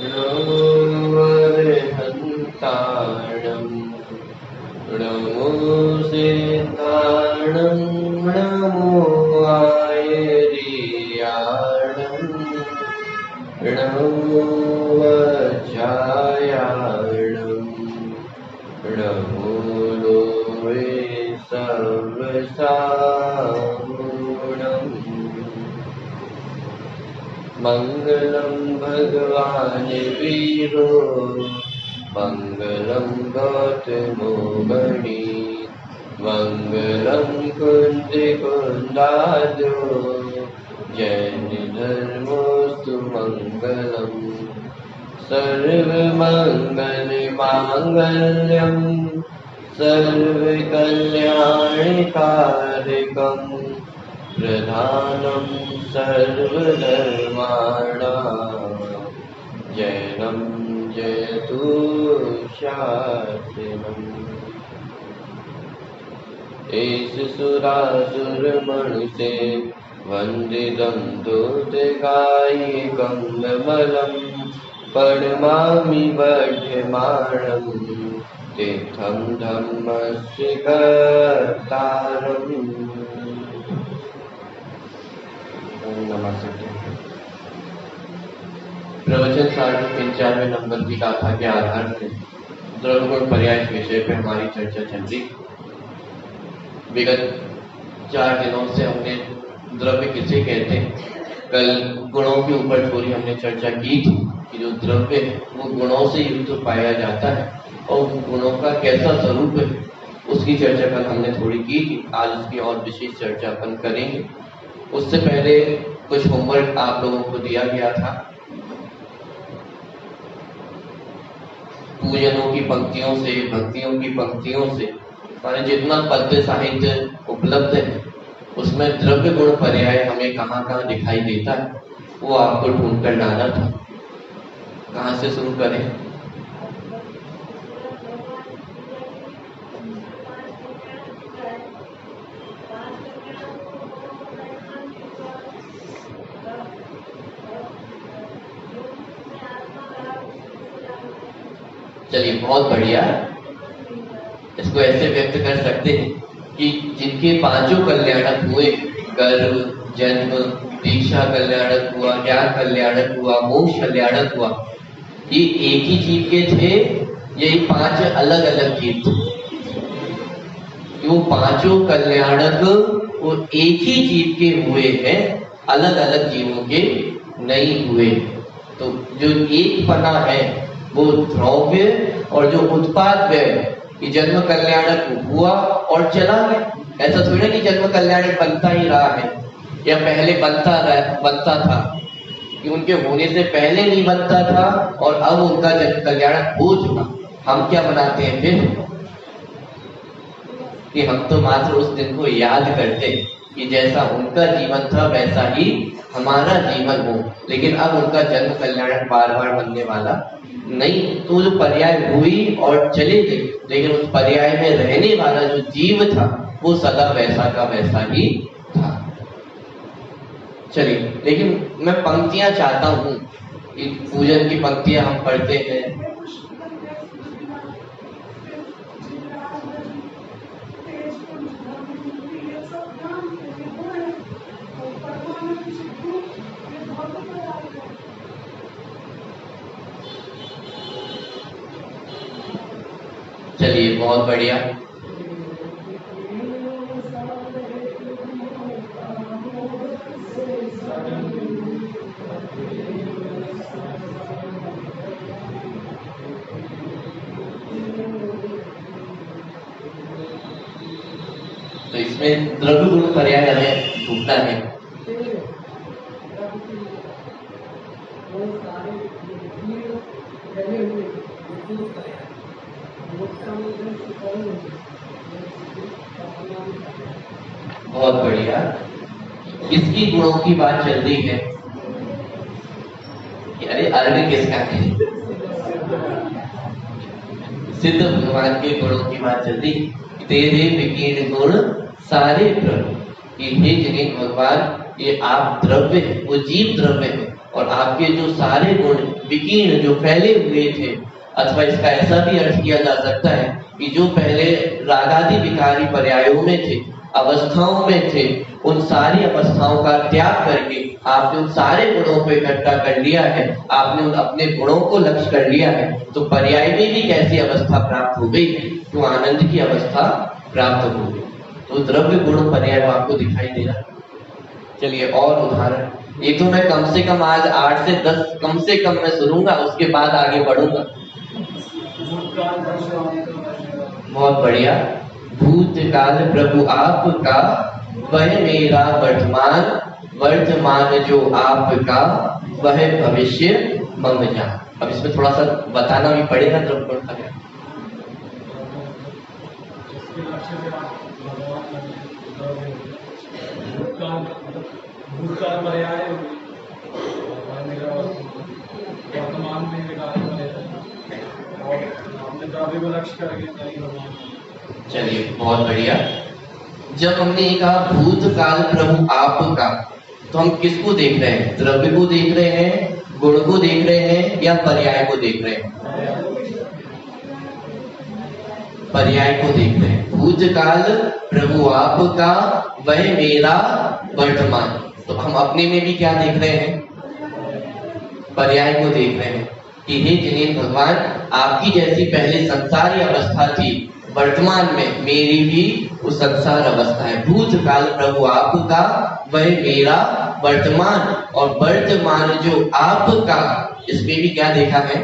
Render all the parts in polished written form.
नमोऽर्हन्ताणं नमो सिद्धाणं नमो आयर्याणं नमो वज्रायाणं नमो लोके सर्वसाम्पूर्णम्। मंगलम भगवान वीरो मंगलम गौतमो गणी मंगलम कुंज कुंडादो जैन धर्मोस्तु मंगलम सर्वमंगल मांगल्यम सर्वकल्याणकारिकम् प्रधानं सर्वधर्माणां जैनं जयतु शास्त्रम्। एष सुरासुरमणिषे वन्दितं दूतगायिकं विमलं प्रणमामि वर्धमानं तीर्थं धम्मस्य कर्तारम्। प्रवचन 95 नंबर की गाथा के आधार से द्रव्य गुण पर्याय विषय पर हमारी चर्चा चल रही। विगत 4 दिनों से हमने द्रव्य किसे कहते हैं, कल गुणों के ऊपर थोड़ी हमने चर्चा की थी कि जो द्रव्य वो गुणों से युक्त पाया जाता है और उन गुणों का कैसा स्वरूप है उसकी चर्चा कल हमने थोड़ी की थी। आज उसकी और विशेष चर्चा अपन करेंगे। उससे पहले कुछ होमवर्क आप लोगों को दिया गया था। पूजनों की पंक्तियों से, भक्तियों की पंक्तियों से माने जितना पद्य साहित्य उपलब्ध है उसमें द्रव्य गुण पर्याय हमें कहाँ कहाँ दिखाई देता है वो आपको ढूंढ कर डाला था। कहाँ से शुरू करें? चलिए, बहुत बढ़िया। इसको ऐसे व्यक्त कर सकते हैं कि जिनके 5 कल्याणक हुए, गर्भ, जन्म, दीक्षा कल्याणक हुआ, ज्ञान कल्याणक हुआ, मोक्ष कल्याणक हुआ, ये एक ही जीव के थे, यही 5 अलग अलग जीव थे। वो 5 कल्याणक वो एक ही जीव के हुए हैं, अलग अलग जीवों के नहीं हुए। तो जो एक पना है वो द्रव्य और जो उत्पाद है कि जन्म कल्याणक हुआ और चला गया। ऐसा थोड़ा कि जन्म कल्याणक बनता ही रहा है या पहले बनता था, कि उनके होने से पहले नहीं बनता था और अब उनका जन्म कल्याणक हो चुका। हम क्या बनाते हैं फिर कि हम तो मात्र उस दिन को याद करते कि जैसा उनका जीवन था वैसा ही हमारा जीवन हो, लेकिन अब उनका जन्म कल्याणक बार बार बनने वाला नहीं। तो जो पर्याय हुई और चले गए, लेकिन उस पर्याय में रहने वाला जो जीव था वो सदा वैसा का वैसा ही था। चलिए, लेकिन मैं पंक्तियां चाहता हूं कि पूजन की पंक्तियां हम पढ़ते हैं। चलिए, बहुत बढ़िया। तो इसमें द्रव्य गुण पर्याय हमें ढूंढना है। बहुत बढ़िया। किसकी गुणों की बात चल रही है? अरे अर्घ किसका है? सिद्ध भगवान के गुणों की बात चल रही। तेरे विकीर्ण गुण सारे प्रभु, कि हे जिन्हें भगवान ये आप द्रव्य है, वो जीव द्रव्य है और आपके जो सारे गुण विकीर्ण जो फैले हुए थे, अथवा इसका ऐसा भी अर्थ किया जा सकता है कि जो पहले रागादि विकारी पर्यायों में थे, अवस्थाओं में थे, उन सारी अवस्थाओं का त्याग करके आपने उन सारे गुणों को इकट्ठा कर लिया है, आपने उन अपने गुणों को लक्ष्य कर लिया है, तो पर्याय में भी कैसी अवस्था प्राप्त हो गई, तो आनंद की अवस्था प्राप्त हो गई। तो द्रव्य गुण पर्याय आपको दिखाई दे रहा है। चलिए और उदाहरण, ये तो मैं कम से कम आज 8 से 10 कम से कम मैं सुनूंगा, उसके बाद आगे बढ़ूंगा। बहुत बढ़िया। भूतकाल प्रभु आपका, वह मेरा वर्तमान, वर्तमान जो आपका, वह भविष्य मम जान। अब इसमें थोड़ा सा बताना भी पड़ेगा द्रव्य गुण पर्याय। भूतकाल पर्याय वर्तमान में और हमने द्रव्य को लक्ष्य करके। चलिए बहुत बढ़िया। जब हमने ये कहा भूतकाल प्रभु आपका, तो हम किसको देख रहे हैं? द्रव्य को देख रहे हैं, गुण को देख रहे हैं, या पर्याय को देख रहे हैं? पर्याय को देख रहे हैं। भूतकाल प्रभु आपका, वह मेरा वर्तमान, तो हम अपने में भी क्या देख रहे हैं? पर्याय को देख रहे हैं कि हे जिनेन्द्र भगवान, आपकी जैसी पहले संसारी अवस्था थी, वर्तमान में मेरी भी उस संसार अवस्था है। भूतकाल प्रभु आपका, वह मेरा वर्तमान, और वर्तमान जो आपका, इसमें भी क्या देखा है?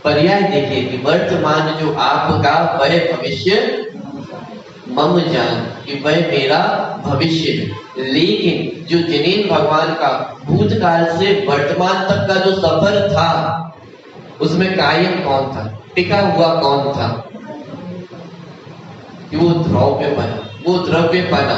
पर्याय देखिए कि वर्तमान जो आपका, वह भविष्य मम जान, कि वह मेरा भविष्य है। लेकिन जो जिनेन्द्र भगवान का भूतकाल से वर्तमान तक का जो सफर था, उसमें कायम कौन था, टिका हुआ कौन था? कि वो द्रव्यपना, वो द्रव्यपना,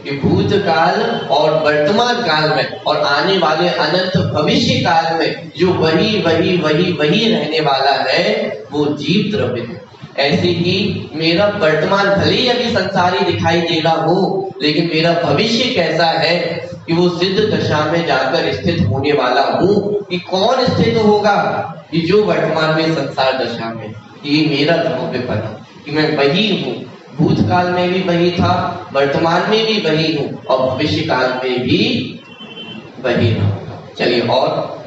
कि भूतकाल और वर्तमान काल में और आने वाले अनंत भविष्य काल में जो वही वही वही वही रहने वाला है, वो जीव द्रव्य है। ऐसे ही मेरा वर्तमान भले ही अभी संसारी दिखाई दे रहा हो, लेकिन मेरा भविष्य कैसा है कि वो सिद्ध दशा में जाकर स्थित होने वाला हूँ। कि कौन स्थित होगा? कि जो वर्तमान में संसार दशा में, ये मेरा द्रव्यपना, कि मैं वही हूँ, भूतकाल में भी वही था, वर्तमान में भी वही हूँ, और भविष्य काल में भी वही रहूंगा। चलिए और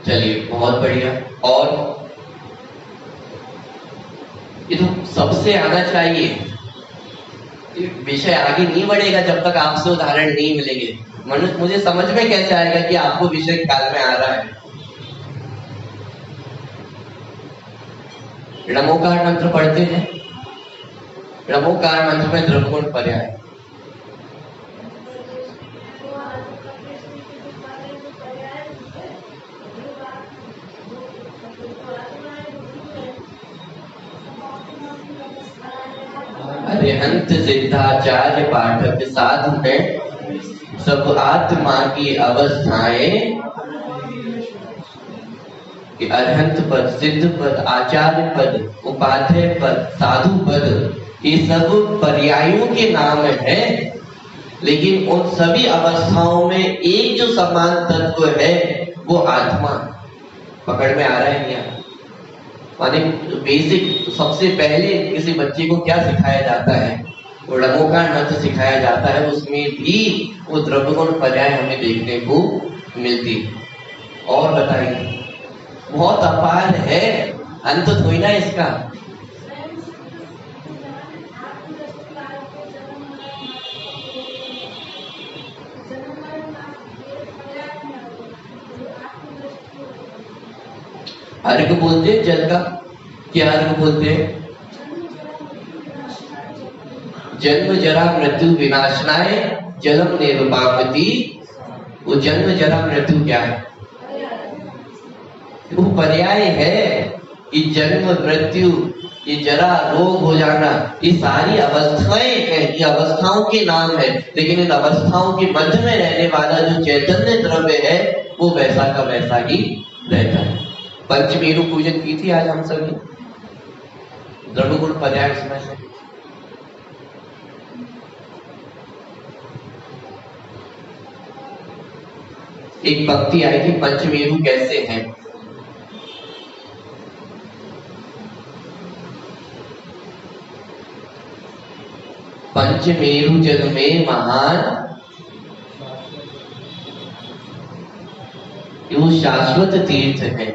चलिए बहुत बढ़िया। और ये तो सबसे आना चाहिए, विषय आगे नहीं बढ़ेगा जब तक आपसे उदाहरण नहीं मिलेंगे। मनुष्य मुझे समझ में कैसे आएगा कि आपको विषय ख्याल में आ रहा है? णमोकार मंत्र पढ़ते हैं, णमोकार मंत्र में द्रव्यगुण पर्याय, अरिहंत सिद्धाचार्य पाठक साधु में सब आत्मा की अवस्थाएं, कि अरहंत पद, सिद्ध पद, आचार्य पद, उपाध्याय पद, साधु पद, ये सब पर्यायों के नाम हैं। लेकिन उन सभी अवस्थाओं में एक जो समान तत्व है, वो आत्मा। पकड़ में आ रहा है क्या? माने बेसिक सबसे पहले किसी बच्चे को क्या सिखाया जाता है? वो णमोकार मंत्र सिखाया जाता है, उसमें भी वो द्रव्यगुण पर्याय हमें देखने को मिलती है। और बताइए, बहुत अपार है, अंत थोड़ी ना इसका। अर्घ बोलते हैं जल का, क्या अर्घ बोलते हैं? जन्म जरा मृत्यु विनाशनाय जलम निर्वापति। वो जन्म जरा मृत्यु क्या है? वो पर्याय है कि जन्म मृत्यु, ये जरा रोग हो जाना, ये सारी अवस्थाएं हैं, ये अवस्थाओं के नाम है। लेकिन इन अवस्थाओं के मध्य में रहने वाला जो चैतन्य द्रव्य है वो वैसा का वैसा ही रहता है। पंचमेरु पूजन की थी आज हम सभी, द्रव्य गुण पर्याय उसमें से। एक पंक्ति आई थी, पंचमेरु कैसे हैं। पंचमेरु जग में महान, वो शाश्वत तीर्थ है।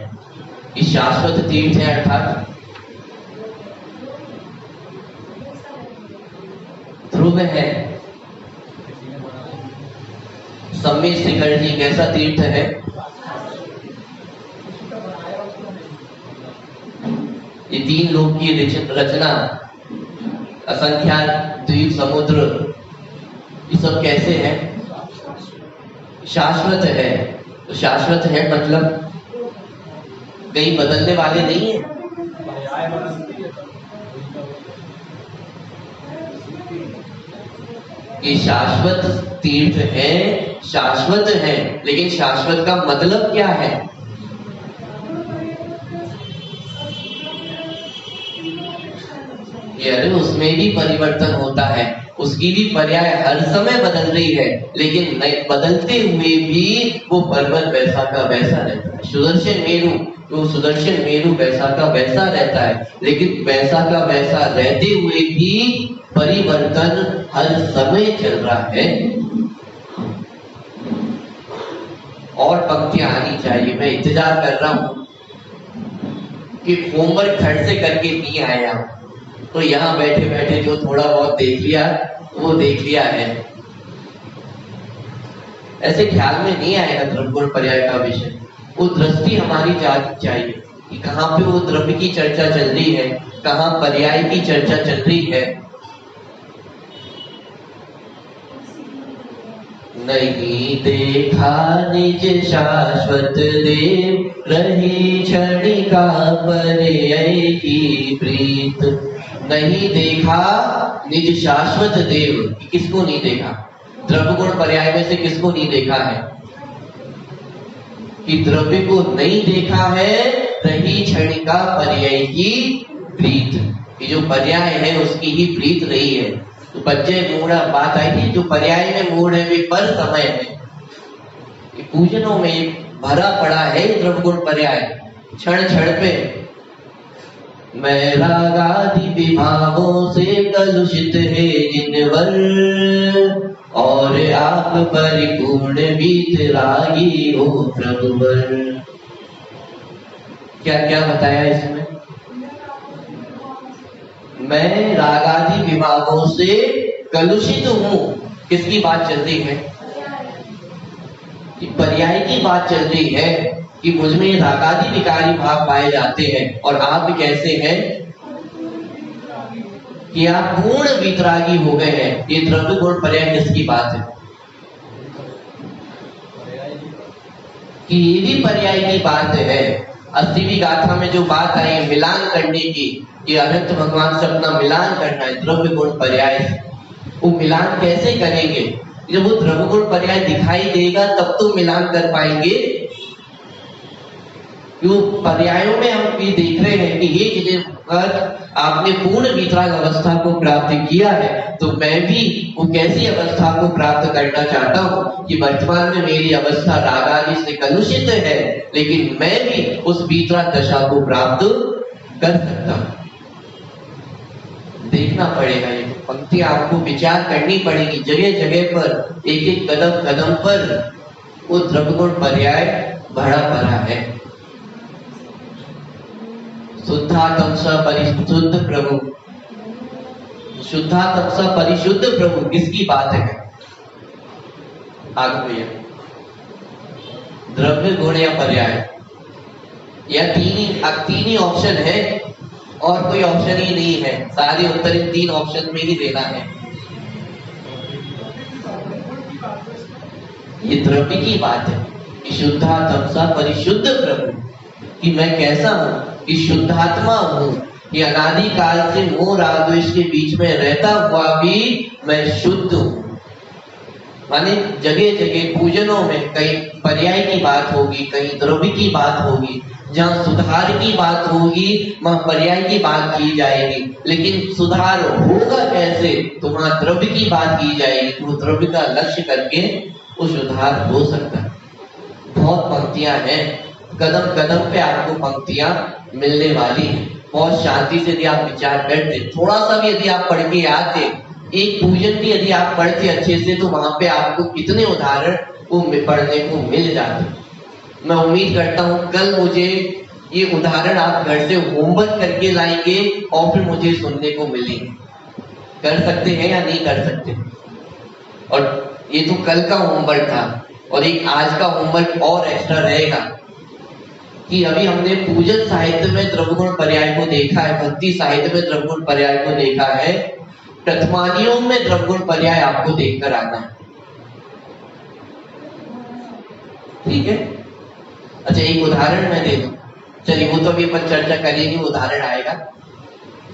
ये शाश्वत तीर्थ है अर्थात ध्रुव है। सम्य शिखर जी कैसा तीर्थ है? ये तीन लोक की रचना, असंख्यात द्वीप समुद्र, ये सब कैसे है? शाश्वत है। तो शाश्वत है मतलब कहीं बदलने वाले नहीं है। ये शाश्वत तीर्थ है, शाश्वत है, लेकिन शाश्वत का मतलब क्या है? अरे उसमें भी परिवर्तन होता है, उसकी भी पर्याय हर समय बदल रही है, लेकिन बदलते हुए भी वो पर्वत वैसा का वैसा रहता है। सुदर्शन मेरु, तो सुदर्शन मेरु वैसा का वैसा रहता है, लेकिन वैसा का वैसा रहते हुए भी परिवर्तन हर समय चल रहा है। और पंक्तियां आनी चाहिए, मैं इंतजार कर रहा हूं कि होमवर्क घर से करके नहीं आया, तो यहाँ बैठे बैठे जो थोड़ा बहुत देख लिया वो देख लिया है। ऐसे ख्याल में नहीं आएगा द्रव्य गुण पर्याय का विषय। वो दृष्टि हमारी जानी चाहिए कि कहाँ पे वो द्रव्य की चर्चा चल रही है, कहाँ पर्याय की चर्चा चल रही है। नहीं देखा निज शाश्वत देव, रही क्षणिका पर्याय की प्रीत। नहीं देखा निज शाश्वत देव, किसको नहीं देखा? द्रव्य गुण पर्याय में से किसको नहीं देखा है? कि द्रव्य को नहीं देखा है, रही क्षणिका पर्याय की प्रीत। ये जो पर्याय है उसकी ही प्रीत रही है। तो बच्चे मूड़ा बात आई थी, जो पर्याय में मूड है वे पर समय है। पूजनों में भरा पड़ा है द्रव्य गुण पर्याय, क्षण क्षण पे। मैं रागादि विभावों से कलुषित है जिनवर, और आप परिपूर्ण वीतरागी हो प्रभुवर। क्या क्या बताया इसमें? मैं रागादि विभावों से कलुषित हूं। किसकी बात चल रही है? कि पर्याय की बात चल रही है कि मुझमें रागादि विकारी भाव पाए जाते हैं। और आप कैसे हैं कि आप पूर्ण वितरागी हो गए हैं। ये द्रव्य गुण पर्याय किसकी बात है? कि ये भी पर्याय की बात है। 80वीं गाथा में जो बात आई है मिलान करने की, कि अनंत भगवान से अपना मिलान करना है द्रव्य गुण पर्याय। वो मिलान कैसे करेंगे? जब वो द्रव्य गुण पर्याय दिखाई देगा तब तो मिलान कर पाएंगे। क्यों पर्यायों में हम ये देख रहे हैं कि ये जिन्हें आपने पूर्ण वितराग अवस्था को प्राप्त किया है, तो मैं भी वो कैसी अवस्था को प्राप्त करना चाहता हूँ कि वर्तमान में मेरी अवस्था रागादि से कलुषित है, लेकिन मैं भी उस वितराग दशा को प्राप्त कर सकता हूँ। देखना पड़ेगा, ये पंक्ति आपको विचार करनी पड़ेगी। जगह जगह पर एक एक कदम कदम पर वो द्रव्य गुण पर्याय भरा पड़ा है। शुद्धात्म स परिशुद्ध प्रभु, शुद्धात्म स परिशुद्ध प्रभु किसकी बात है? आगे भैया, द्रव्य गुण या पर्याय, या तीन ही ऑप्शन है और कोई ऑप्शन ही नहीं है। सारे उत्तर इन 3 ऑप्शन में ही देना है। ये द्रव्य की बात है कि शुद्धात्म स परिशुद्ध प्रभु, कि मैं कैसा हूं, कि शुद्धात्मा हूं, कि अनादिकाल से मोह राग द्वेष के बीच में रहता हुआ भी मैं शुद्ध हूं। माने जगह जगह पूजनों में कहीं पर्याय की बात होगी, कहीं द्रव्य की बात होगी, जहां सुधार की बात होगी वहां पर्याय की बात की जाएगी। लेकिन सुधार होगा कैसे, तो वहां द्रव्य की बात की जाएगी, तो द्रव्य का लक्ष्य करके वो सुधार हो सकता है। बहुत पंक्तियां हैं, कदम कदम पे आपको पंक्तियां मिलने वाली है। बहुत शांति से यदि आप विचार करते, थोड़ा सा भी यदि आप पढ़ के आते, एक पूजन भी यदि आप पढ़ते अच्छे से, तो वहां पे आपको कितने उदाहरण को पढ़ने को मिल जाते। मैं उम्मीद करता हूं कल मुझे ये उदाहरण आप घर से होमवर्क करके लाएंगे और फिर मुझे सुनने को मिलेंगे। कर सकते हैं या नहीं कर सकते? और ये तो कल का होमवर्क था, और एक आज का होमवर्क और एक्स्ट्रा रहेगा कि अभी हमने पूजन साहित्य में द्रव्यगुण पर्याय को देखा है, भक्ति साहित्य में द्रव्यगुण पर्याय को देखा है, प्रथमानियों में द्रव्यगुण पर्याय आपको देखकर आना है। ठीक है, अच्छा एक उदाहरण मैं दे दूं, चलिए वो तो अभी अपन चर्चा करेंगे, उदाहरण आएगा।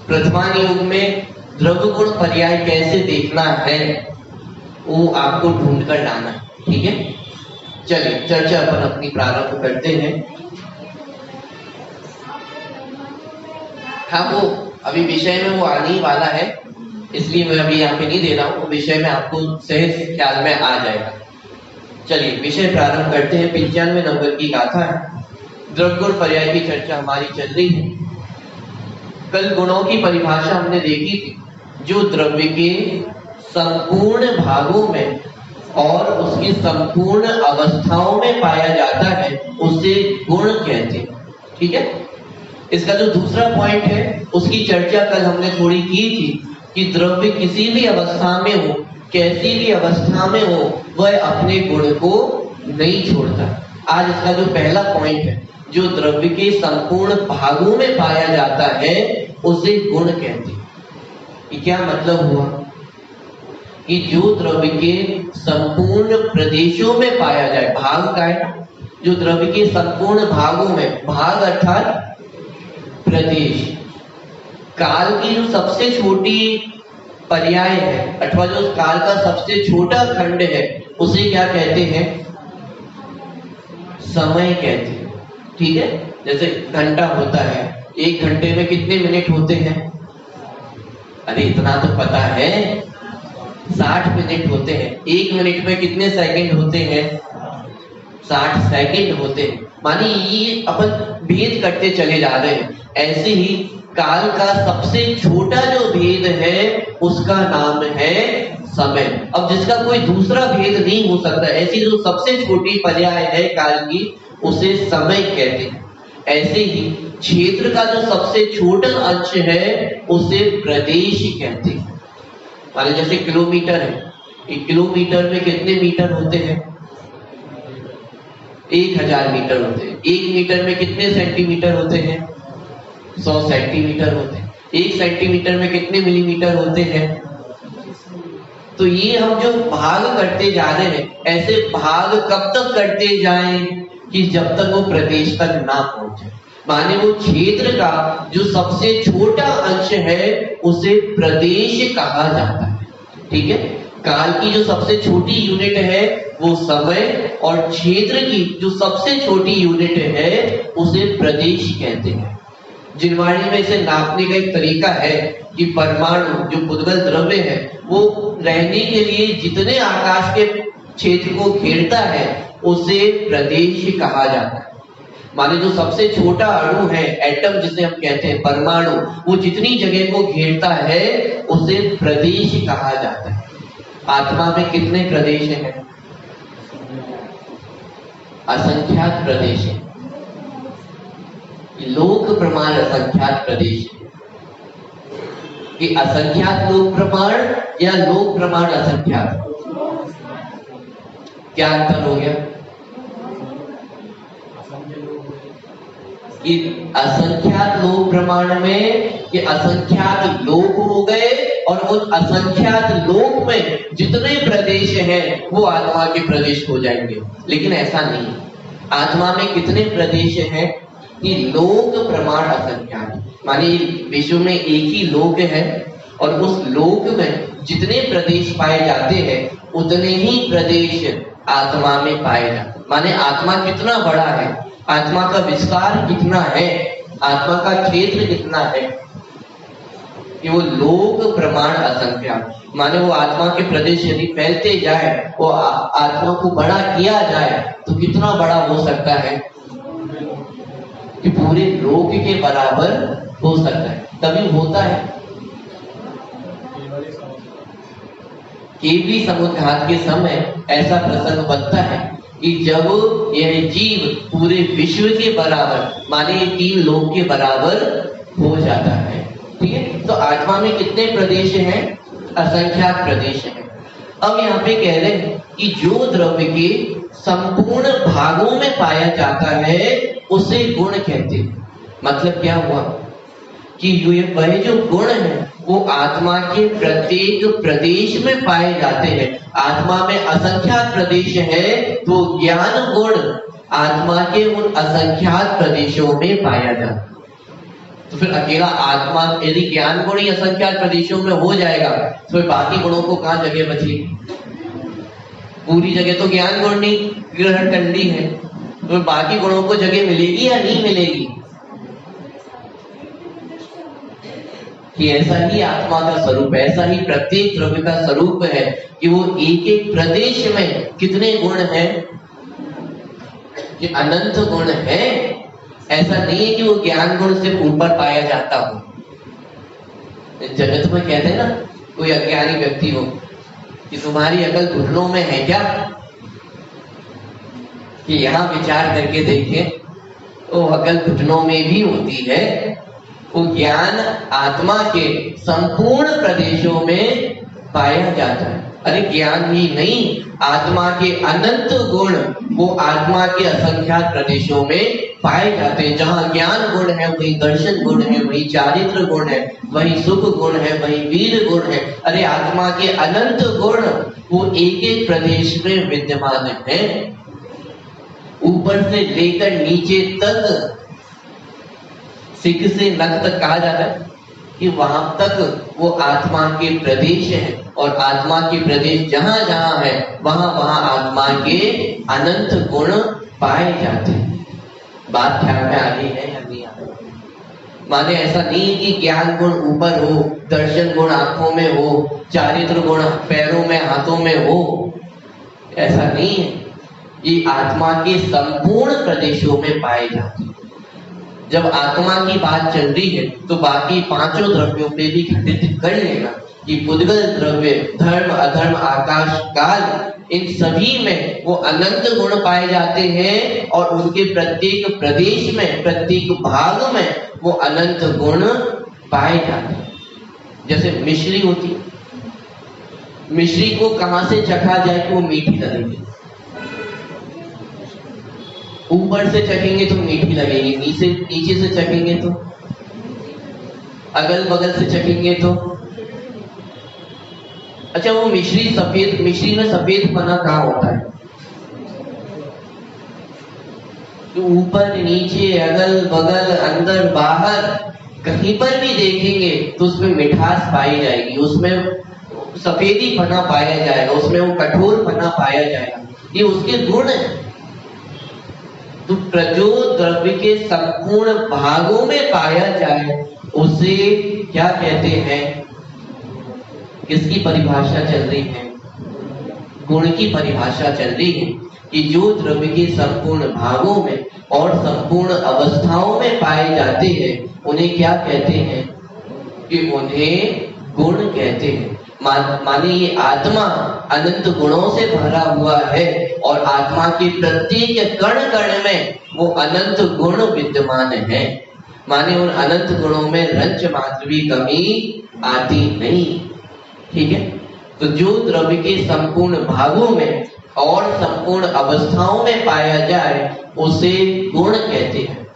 प्रथमान योग में द्रव्यगुण पर्याय कैसे देखना है वो आपको ढूंढ कर लाना है। ठीक है, चलिए चर्चा अपन अपनी प्रारंभ करते हैं। हाँ, वो अभी विषय में वो आने ही वाला है, इसलिए मैं अभी यहाँ पे नहीं दे रहा हूँ, विषय में आपको सहज ख्याल में आ जाएगा। चलिए विषय प्रारंभ करते हैं। 95 नंबर की गाथा है, द्रव्यगुण पर्याय की चर्चा हमारी चल रही है। कल गुणों की परिभाषा हमने देखी थी, जो द्रव्य के संपूर्ण भागों में और उसकी संपूर्ण अवस्थाओं में पाया जाता है उसे गुण कहते हैं। ठीक है, इसका जो दूसरा पॉइंट है उसकी चर्चा कल हमने थोड़ी की थी कि द्रव्य किसी भी अवस्था में हो, कैसी भी अवस्था में हो, वह अपने गुण को नहीं छोड़ता। आज इसका जो पहला पॉइंट है, जो द्रव्य के संपूर्ण भागों में पाया जाता है उसे गुण कहते हैं। ये क्या मतलब हुआ कि जो द्रव्य के संपूर्ण प्रदेशों में पाया जाए, भाग का है, जो द्रव्य के संपूर्ण भागों में, भाग अर्थात प्रदेश, काल की जो सबसे छोटी पर्याय है अथवा जो काल का सबसे छोटा खंड है उसे क्या कहते हैं? समय कहते हैं। ठीक है, जैसे घंटा होता है, 1 घंटे में कितने मिनट होते हैं? अरे इतना तो पता है, 60 मिनट होते हैं। 1 मिनट में कितने सेकंड होते हैं? 60 सेकंड होते हैं। मानी ये अपन भेद करते चले जा रहे हैं। ऐसे ही काल का सबसे छोटा जो भेद है उसका नाम है समय। अब जिसका कोई दूसरा भेद नहीं हो सकता, ऐसी जो सबसे छोटी पर्याय है काल की उसे समय कहते हैं। ऐसे ही क्षेत्र का जो सबसे छोटा अंश है उसे प्रदेश कहते हैं। माने जैसे किलोमीटर है, एक किलोमीटर में कितने मीटर होते हैं? 1000 मीटर होते हैं। 1 मीटर में कितने सेंटीमीटर होते हैं? 100 सेंटीमीटर होते हैं। 1 सेंटीमीटर में कितने मिलीमीटर होते हैं? तो ये हम जो भाग करते जा रहे हैं, ऐसे भाग कब तक करते जाएं कि जब तक वो प्रदेश तक ना पहुंचे। माने वो क्षेत्र का जो सबसे छोटा अंश है उसे प्रदेश कहा जाता है। ठीक है, काल की जो सबसे छोटी यूनिट है वो समय, और क्षेत्र की जो सबसे छोटी यूनिट है उसे प्रदेश कहते हैं। जिनवाणी में इसे नापने का एक तरीका है कि परमाणु जो पुद्गल द्रव्य है वो रहने के लिए जितने आकाश के क्षेत्र को घेरता है उसे प्रदेश कहा जाता है। माने जो सबसे छोटा अणु है, एटम जिसे हम कहते हैं, परमाणु, वो जितनी जगह को घेरता है उसे प्रदेश कहा जाता है। आत्मा में कितने प्रदेश हैं? असंख्यात प्रदेश है। लोक प्रमाण असंख्यात प्रदेश है कि असंख्यात लोक प्रमाण या लोक प्रमाण असंख्यात? क्या अंतर हो गया? कि असंख्यात लोक प्रमाण में कि असंख्यात लोक हो गए, और उन असंख्यात लोक में जितने प्रदेश हैं वो आत्मा के प्रदेश हो जाएंगे। लेकिन ऐसा नहीं, आत्मा में कितने प्रदेश हैं? कि लोक प्रमाण असंख्यात, माने विश्व में एक ही लोक है और उस लोक में जितने प्रदेश पाए जाते हैं उतने ही प्रदेश आत्मा में पाए जाते हैं। माने आत्मा कितना बड़ा है, आत्मा का विस्तार कितना है, आत्मा का क्षेत्र कितना है कि वो लोक प्रमाण असंख्यात, माने वो आत्मा के प्रदेश यदि फैलते जाए, वो आत्मा को बड़ा किया जाए तो कितना बड़ा हो सकता है कि पूरे लोक के बराबर हो सकता है। तभी होता है केवली समुद्घात के समय ऐसा प्रसंग बनता है कि जब यह जीव पूरे विश्व के बराबर, माने 3 लोक के बराबर हो जाता है। ठीक है, तो आत्मा में कितने प्रदेश हैं? असंख्यात प्रदेश हैं। अब यहाँ पे कह रहे हैं कि जो द्रव्य के संपूर्ण भागों में पाया जाता है उसे गुण कहते हैं। मतलब क्या हुआ कि वह जो गुण है वो आत्मा के प्रत्येक प्रदेश में पाए जाते हैं। आत्मा में असंख्यात प्रदेश है तो ज्ञान गुण आत्मा के उन असंख्यात प्रदेशों में पाया जाता है। तो फिर अकेला आत्मा यदि ज्ञान गुण ही असंख्यात प्रदेशों में हो जाएगा तो फिर बाकी गुणों को कहाँ जगह बचेगी? पूरी जगह तो ज्ञान गुण नहीं ग्रहण करनी है, तो बाकी गुणों को जगह मिलेगी या नहीं मिलेगी? कि ऐसा ही आत्मा का स्वरूप है, ऐसा ही प्रत्येक द्रव्य का स्वरूप है कि वो एक एक प्रदेश में कितने गुण हैं कि अनंत गुण है। ऐसा नहीं है कि वो ज्ञान गुण से ऊपर पाया जाता हो। जगत में कहते हैं ना, कोई अज्ञानी व्यक्ति हो कि तुम्हारी अकल घुटनों में है क्या, कि यहाँ विचार करके देखें वो अकल घुटनों में भी होती है। वो ज्ञान आत्मा के संपूर्ण प्रदेशों में पाया जाता है। अरे ज्ञान ही नहीं, आत्मा के अनंत गुण वो आत्मा के असंख्यात प्रदेशों में पाए जाते हैं। जहाँ ज्ञान गुण है वही दर्शन गुण है, वही चारित्र गुण है, वही सुख गुण है, वही वीर गुण है। अरे आत्मा के अनंत गुण वो एक एक प्रदेश में विद्यमान है। ऊपर से लेकर नीचे तक, सिक से नख तक कहा जाता है कि वहां तक वो आत्मा के प्रदेश है और आत्मा के प्रदेश जहां जहां है वहां वहां आत्मा के अनंत गुण पाए जाते हैं। बात ख्याल में आ रही है या नहीं आ रही? माने ऐसा नहीं कि ज्ञान गुण ऊपर हो, दर्शन गुण आंखों में हो, चारित्र गुण पैरों में हाथों में हो, ऐसा नहीं है। ये आत्मा के संपूर्ण प्रदेशों में पाए जाते हैं। जब आत्मा की बात चल रही है तो बाकी 5 द्रव्यों पे भी घटित कर लेना कि पुद्गल द्रव्य, धर्म, अधर्म, आकाश, काल, इन सभी में वो अनंत गुण पाए जाते हैं और उनके प्रत्येक प्रदेश में, प्रत्येक भाग में वो अनंत गुण पाए जाते हैं। जैसे मिश्री होती है, मिश्री को कहां से चखा जाए कि वो मीठी लगेगी? ऊपर से चखेंगे तो मीठी लगेगी, नीचे से चखेंगे तो, अगल बगल से चखेंगे तो। अच्छा, वो मिश्री सफेद, मिश्री में सफेद पना कहाँ होता है? तो ऊपर नीचे अगल बगल अंदर बाहर कहीं पर भी देखेंगे तो उसमें मिठास पाई जाएगी, उसमें सफेदी पना पाया जाएगा, उसमें वो कठोर पना पाया जाएगा। ये उसके गुण है। तो जो द्रव्य के संपूर्ण भागों में पाया जाए उसे क्या कहते हैं? किसकी परिभाषा चल रही है? गुण की परिभाषा चल रही है कि जो द्रव्य के संपूर्ण भागों में और संपूर्ण अवस्थाओं में पाए जाते हैं उन्हें क्या कहते हैं? कि उन्हें गुण कहते हैं। माने ये आत्मा अनंत गुणों से भरा हुआ है और आत्मा के प्रत्येक कण कण में वो अनंत गुण विद्यमान है। माने उन अनंत गुणों में रंच मात्र भी कमी आती नहीं। ठीक है, तो जो द्रव्य के संपूर्ण भागों में और संपूर्ण अवस्थाओं में पाया जाए उसे गुण कहते हैं।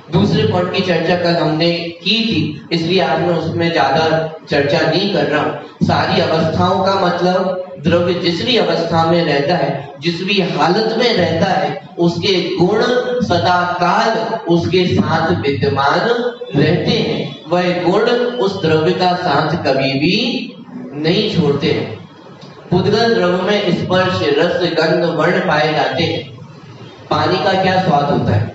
दूसरे पॉइंट की चर्चा कल हमने की थी, इसलिए आज मैं उसमें ज्यादा चर्चा नहीं कर रहा हूं। सारी अवस्थाओं का मतलब द्रव्य जिस भी अवस्था में रहता है, जिस भी हालत में रहता है, उसके गुण सदा काल उसके साथ विद्यमान रहते हैं। वह गुण उस द्रव्य का साथ कभी भी नहीं छोड़ते हैं। पुद्गल द्रव्य में स्पर्श, रस, गंध, वर्ण पाए जाते हैं। पानी का क्या स्वाद होता है?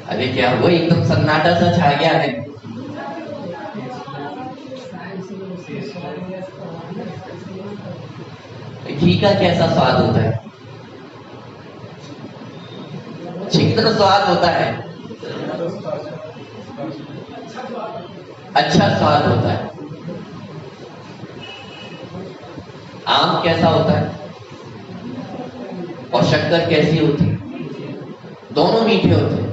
अरे क्या हुआ, एकदम सन्नाटा सा छा गया है। घी का कैसा स्वाद होता है? चिकना स्वाद होता है, अच्छा स्वाद होता है। आम कैसा होता है और शक्कर कैसी होती है? दोनों मीठे होते हैं,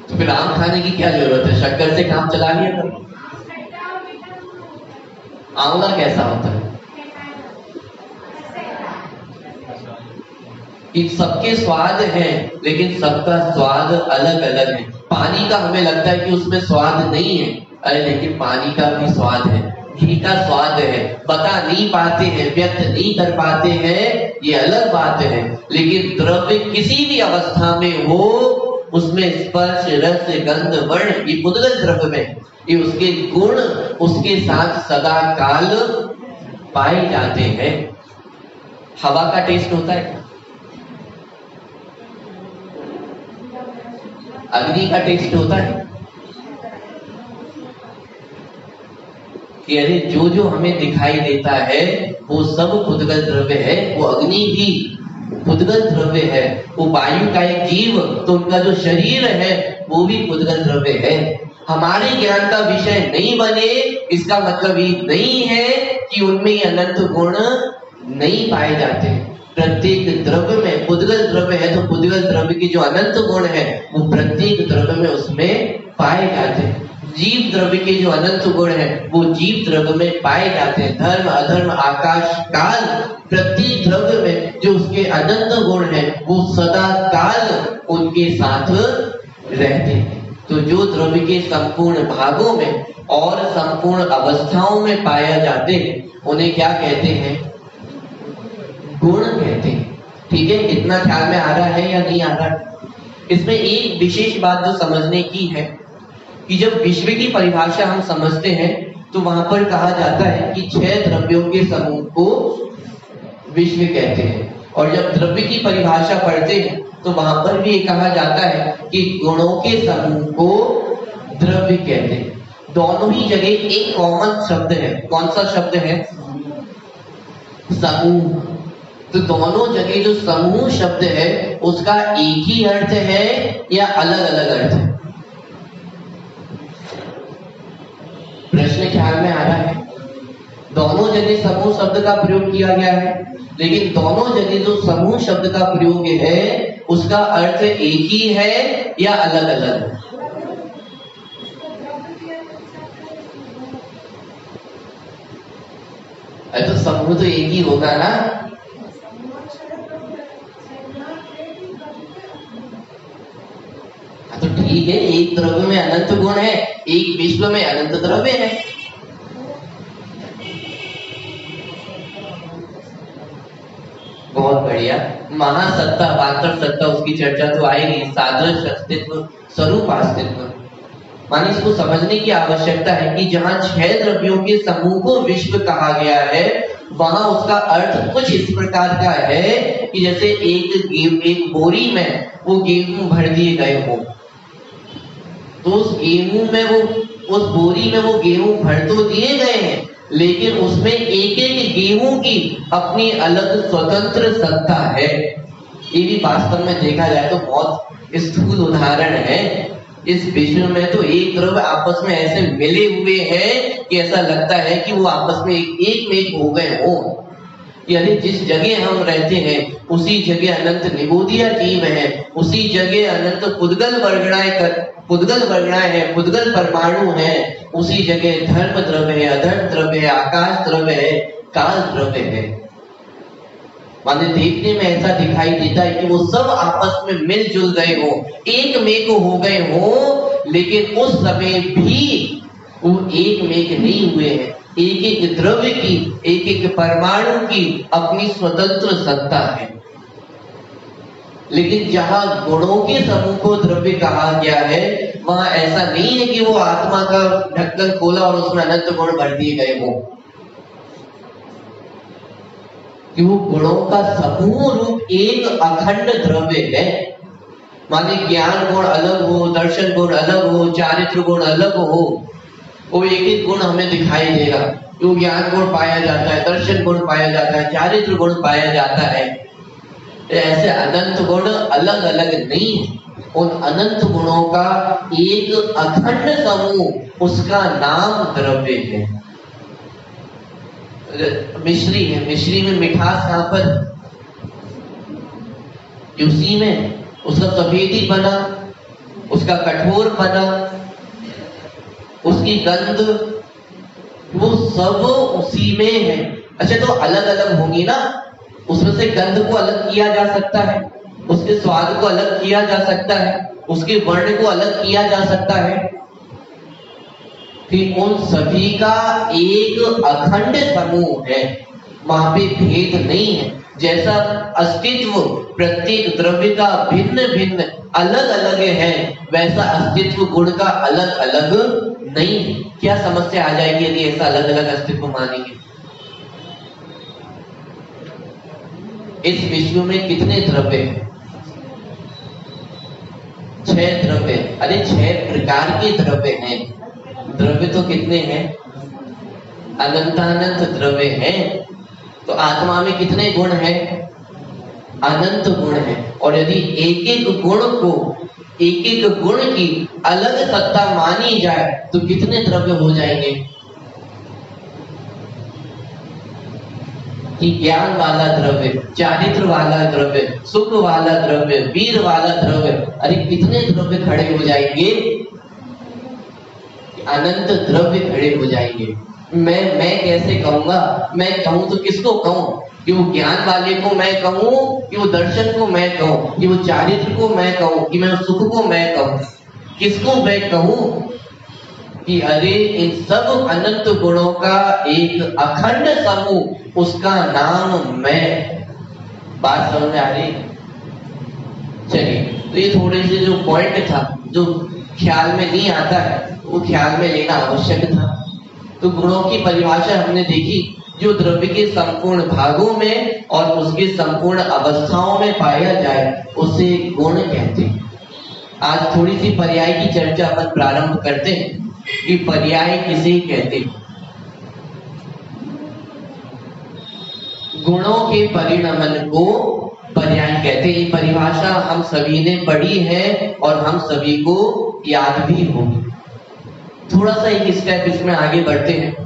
तो फिर आम खाने की क्या जरूरत है? शक्कर से काम चला लिया करो। आंवला कैसा होता है? कि सबके स्वाद हैं, लेकिन सबका स्वाद अलग अलग है। पानी का हमें लगता है कि उसमें स्वाद नहीं है, अरे लेकिन पानी का भी स्वाद है, घी का स्वाद है। बता नहीं पाते हैं, व्यक्त नहीं कर पाते हैं, ये अलग बात है। लेकिन द्रव्य किसी भी अवस्था में हो, उसमें स्पर्श, रस, गंध, वर्ण, ये पुद्गल द्रव्य में ये उसके गुण उसके साथ सदा काल पाए जाते हैं। हवा का टेस्ट होता है, अग्नि का टेस्ट होता है कि अरे जो जो हमें दिखाई देता है वो सब पुद्गल द्रव्य है। वो अग्नि भी पुद्गल द्रव्य है, वो वायु का एक जीव, तो उनका जो शरीर है वो भी पुद्गल द्रव्य है। हमारे ज्ञान का विषय नहीं बने, इसका मतलब ये नहीं है कि उनमें अनंत गुण नहीं पाए जाते। प्रत्येक द्रव्य में, पुद्गल द्रव्य है तो पुद्गल द्रव्य के जो अनंत गुण है वो प्रत्येक द्रव्य में उसमें पाए जाते हैं। जीव द्रव्य के जो अनंत गुण है वो जीव द्रव्य में पाए जाते हैं। धर्म, अधर्म, आकाश, काल, प्रत्येक द्रव्य में जो उसके अनंत गुण है वो सदा काल उनके साथ रहते हैं। तो जो द्रव्य के संपूर्ण भागों में और संपूर्ण अवस्थाओं में पाया जाते हैं उन्हें क्या कहते हैं? गुण कहते हैं। ठीक है, इतना ख्याल में आ रहा है या नहीं आ रहा? इसमें एक विशेष बात जो समझने की है कि जब विश्व की परिभाषा हम समझते हैं तो वहां पर कहा जाता है कि 6 द्रव्यों के समूह को विश्व कहते हैं, और जब द्रव्य की परिभाषा पढ़ते हैं तो वहां पर भी कहा जाता है कि गुणों के समूह को द्रव्य कहते हैं। दोनों ही जगह एक कॉमन शब्द है। कौन सा शब्द है? समूह। तो दोनों जगह जो समूह शब्द है उसका एक ही अर्थ है या अलग अलग अर्थ है? प्रश्न ख्याल में आ रहा है? दोनों जगह समूह शब्द का प्रयोग किया गया है, लेकिन दोनों जगह जो समूह शब्द का प्रयोग है उसका अर्थ एक ही है या अलग अलग? अरे तो समूह तो एक ही होगा ना। तो ठीक है, एक द्रव्य में अनंत गुण है, एक विश्व में अनंत द्रव्य है। बहुत बढ़िया। महासत्ता, वांतर सत्ता, उसकी चर्चा तो आएगी। सादृश अस्तित्व, स्वरूप अस्तित्व, माने इसको समझने की आवश्यकता है कि जहां 6 द्रव्यों के समूह को विश्व कहा गया है वहां उसका अर्थ कुछ इस प्रकार का है कि जैसे एक बोरी में वो गेहूं भर दिए गए हो, तो उस बोरी में वो गेहूं भर तो दिए गए हैं, लेकिन उसमें एक एक गेहूं की अपनी अलग स्वतंत्र सत्ता है। ये भी वास्तव में देखा जाए तो बहुत स्थूल उदाहरण है। इस विश्व में तो एक द्रव्य आपस में ऐसे मिले हुए हैं कि ऐसा लगता है कि वो आपस में एक में एक हो गए हो। यानी जिस जगह हम रहते हैं उसी जगह अनंत निगोदिया जीव है, उसी जगह अनंत पुद्गल वर्गणाएं है, पुद्गल परमाणु है, उसी जगह धर्म द्रव्य है, अधर्म द्रव्य है, आकाश द्रव्य है, काल द्रव्य है। माने देखने में ऐसा दिखाई देता है कि वो सब आपस में मिलजुल गए हो, एक मेक हो गए हो, लेकिन उस समय भी वो एक मेक नहीं हुए हैं। एक एक द्रव्य की, एक एक परमाणु की अपनी स्वतंत्र सत्ता है। लेकिन जहां गुणों के समूह को द्रव्य कहा गया है, वहां ऐसा नहीं है कि वो आत्मा का ढक्कन खोला और उसमें अनंत गुण भर दिए गए हो, कि वो गुणों का समूह रूप एक अखंड द्रव्य है। माने ज्ञान गुण अलग हो, दर्शन गुण अलग हो, चारित्र गुण अलग हो, वो एक एक गुण हमें दिखाई देगा। वो ज्ञान गुण पाया जाता है, दर्शन गुण पाया जाता है, चारित्र गुण पाया जाता है। ऐसे अनंत गुण अलग अलग नहीं है, उन अनंत गुणों का एक अखंड समूह, उसका नाम द्रव्य है। मिश्री है, मिश्री में मिठास कहां पर? उसी में उसका सफेदी बना, उसका कठोर बना, उसकी गंध, वो सब उसी में है। अच्छा, तो अलग अलग होगी ना, उसमें से गंध को अलग किया जा सकता है, उसके स्वाद को अलग किया जा सकता है, उसके वर्ण को अलग किया जा सकता है, कि उन सभी का एक अखंड समूह है, वहां पे भेद नहीं है। जैसा अस्तित्व प्रत्येक द्रव्य का भिन्न भिन्न अलग अलग है, वैसा अस्तित्व गुण का अलग अलग नहीं है। क्या समस्या आ जाएगी यदि ऐसा अलग अलग अस्तित्व मानेंगे? इस विश्व में कितने द्रव्य हैं? 6 द्रव्य। अरे 6 प्रकार के द्रव्य हैं। द्रव्य तो कितने हैं? अनंतानंत द्रव्य हैं। तो आत्मा में कितने गुण हैं? अनंत गुण हैं। और यदि एक एक गुण को, एक एक गुण की अलग सत्ता मानी जाए तो कितने द्रव्य हो जाएंगे? कि ज्ञान वाला द्रव्य, चारित्र वाला द्रव्य, सुख वाला द्रव्य, वीर वाला द्रव्य, अरे कितने द्रव्य खड़े हो जाएंगे? अनंत द्रव्य खड़े हो जाएंगे। मैं कैसे कहूंगा? मैं कहूं तो किसको कहूं? कि वो ज्ञान वाले को मैं कहूं, कि वो दर्शन को मैं कहूं, कि वो चारित्र को मैं कहूं, कि मैं सुख को मैं कहूं? किसको मैं कहूं? कि अरे इन सब अनंत गुणों का एक अखंड समूह, उसका नाम मैं। बात समझ में आ रही? चलिए, तो ये थोड़े से जो पॉइंट था, जो ख्याल में नहीं आता है, वो ख्याल में लेना आवश्यक था। तो गुणों की परिभाषा हमने देखी, जो द्रव्य के संपूर्ण भागों में और उसके संपूर्ण अवस्थाओं में पाया जाए उसे गुण कहते हैं। आज थोड़ी सी पर्याय की चर्चा अपन प्रारंभ करते हैं कि पर्याय किसे कहते हैं। गुणों के परिणमन को पर्याय कहते हैं। ये परिभाषा हम सभी ने पढ़ी है और हम सभी को याद भी होगी। थोड़ा सा एक स्टेप इसमें आगे बढ़ते हैं।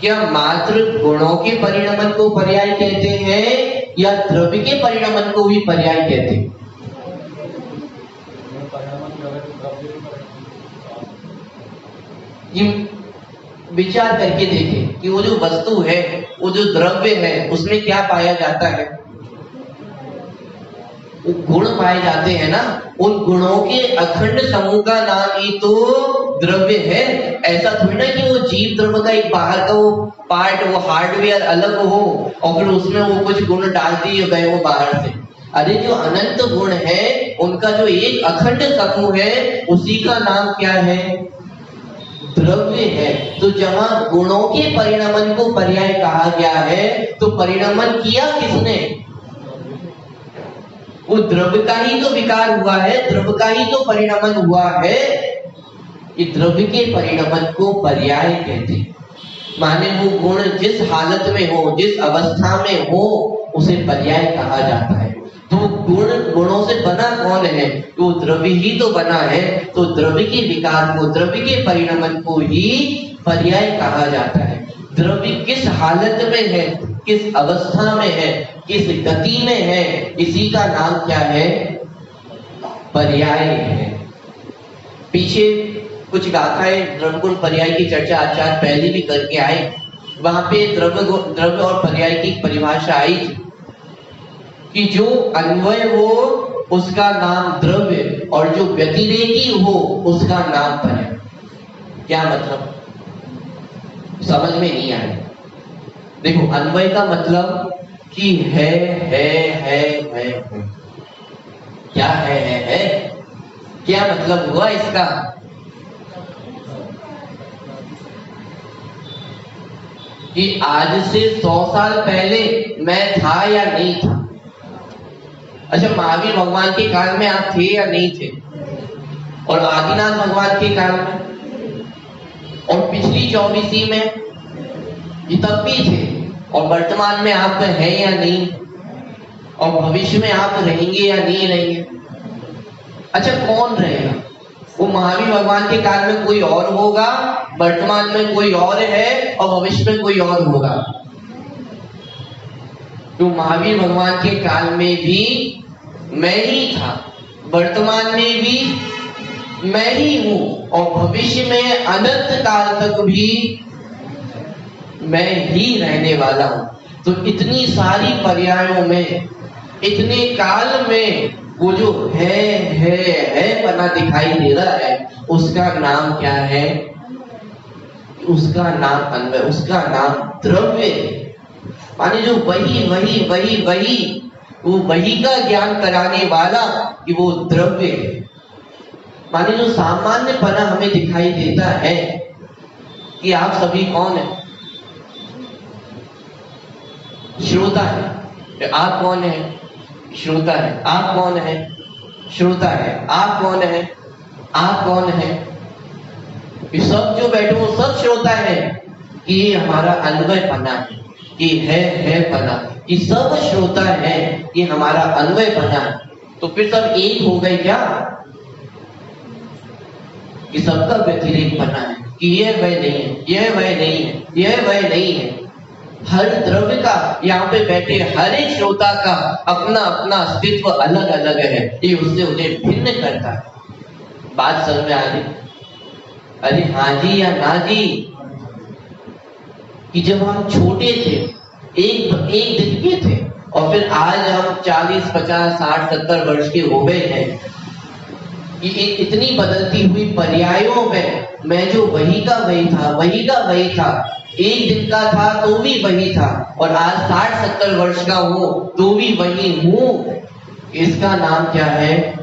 क्या मात्र गुणों के परिणमन को पर्याय कहते हैं या द्रव्य के परिणमन को भी पर्याय कहते हैं? ये विचार करके देखें कि वो जो वस्तु है, वो जो द्रव्य है, उसमें क्या पाया जाता है? वो गुण पाए जाते हैं ना। उन गुणों के अखंड समूह का नाम ही तो द्रव्य है। ऐसा थोड़ी ना कि वो जीव द्रव्य का एक बाहर का वो पार्ट, वो हार्डवेयर अलग हो और फिर उसमें वो कुछ गुण डाल दिए गए वो बाहर से। अरे जो अनंत गुण है, उनका जो एक अखंड समूह है, उसी का नाम क्या है? द्रव्य है। तो जहां गुणों के परिणमन को पर्याय कहा गया है, तो परिणमन किया किसने? वो द्रव्य का ही तो विकार हुआ है, द्रव्य का ही तो परिणमन हुआ है। ये द्रव्य के परिणमन को पर्याय कहते हैं। माने वो गुण जिस हालत में हो, जिस अवस्था में हो, उसे पर्याय कहा जाता है। तो गुणों से बना कौन है? तो द्रव्य ही तो बना है। तो द्रव्य के विकार को, द्रव्य के परिणमन को ही पर्याय कहा जाता है। द्रव्य किस हालत में है, किस अवस्था में है, किस गति में है, इसी का नाम क्या है? पर्याय है। पीछे कुछ गाथाएं द्रव्य गुण पर्याय की चर्चा आचार्य पहले भी करके आए। वहां पे द्रव्य और पर्याय की परिभाषा आई थी। कि जो अन्वय हो उसका नाम द्रव्य और जो व्यतिरेकी हो उसका नाम पर्याय। क्या मतलब? समझ में नहीं आया। देखो, अन्वय का मतलब कि है। क्या है? क्या मतलब हुआ इसका? कि आज से 100 साल पहले मैं था या नहीं था। अच्छा, महावीर भगवान के काल में आप थे या नहीं थे? और आदिनाथ भगवान के काल में और पिछली 24वीं में ये तब भी थे। और वर्तमान में आप हैं या नहीं, और भविष्य में आप रहेंगे या नहीं रहेंगे। अच्छा, कौन रहेगा? वो महावीर भगवान के काल में कोई और होगा, वर्तमान में कोई और है, और भविष्य में कोई और होगा। तो महावीर भगवान के काल में भी मैं ही था, वर्तमान में भी मैं ही हूं, और भविष्य में अनंत काल तक भी मैं ही रहने वाला हूं। तो इतनी सारी पर्यायों में, इतने काल में वो जो है पना दिखाई दे रहा है, उसका नाम क्या है? उसका नाम अन्वय, उसका नाम द्रव्य। माने जो वही वो वही का ज्ञान कराने वाला कि वो द्रव्य है। माने जो सामान्य पना हमें दिखाई देता है कि आप सभी कौन है? श्रोता है। आप कौन है? श्रोता है। आप कौन है? श्रोता है। आप कौन है? आप कौन है? ये सब जो बैठे वो सब श्रोता है कि ये हमारा अन्वय पना है, कि है पना, कि सब श्रोता है कि हमारा अन्वय पना है। तो फिर सब एक हो गए क्या? कि सबका व्यतिरेक पना है कि यह वह नहीं है, यह वह नहीं है, यह वह नहीं है। हर द्रव्य का, यहाँ पे बैठे हर एक श्रोता का अपना अपना अस्तित्व अलग अलग है। ये उससे उन्हें भिन्न करता है। बात समझ में आ रही? अरे हाँ जी या ना जी? कि जब हम छोटे थे, एक दिन के थे, और फिर आज हम 40, 50, 60, 70 वर्ष के हो गए हैं, कि इतनी बदलती हुई पर्यायों में मैं जो वही का वही था, एक दिन का था तो भी वही था, और आज 60-70 वर्ष का हूं तो भी वही हूं। इसका नाम क्या है?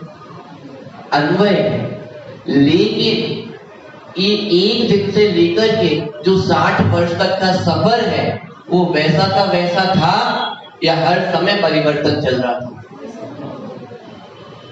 अन्वय है। लेकिन ये एक दिन से लेकर के जो 60 वर्ष तक का सफर है, वो वैसा का वैसा था या हर समय परिवर्तन चल रहा था?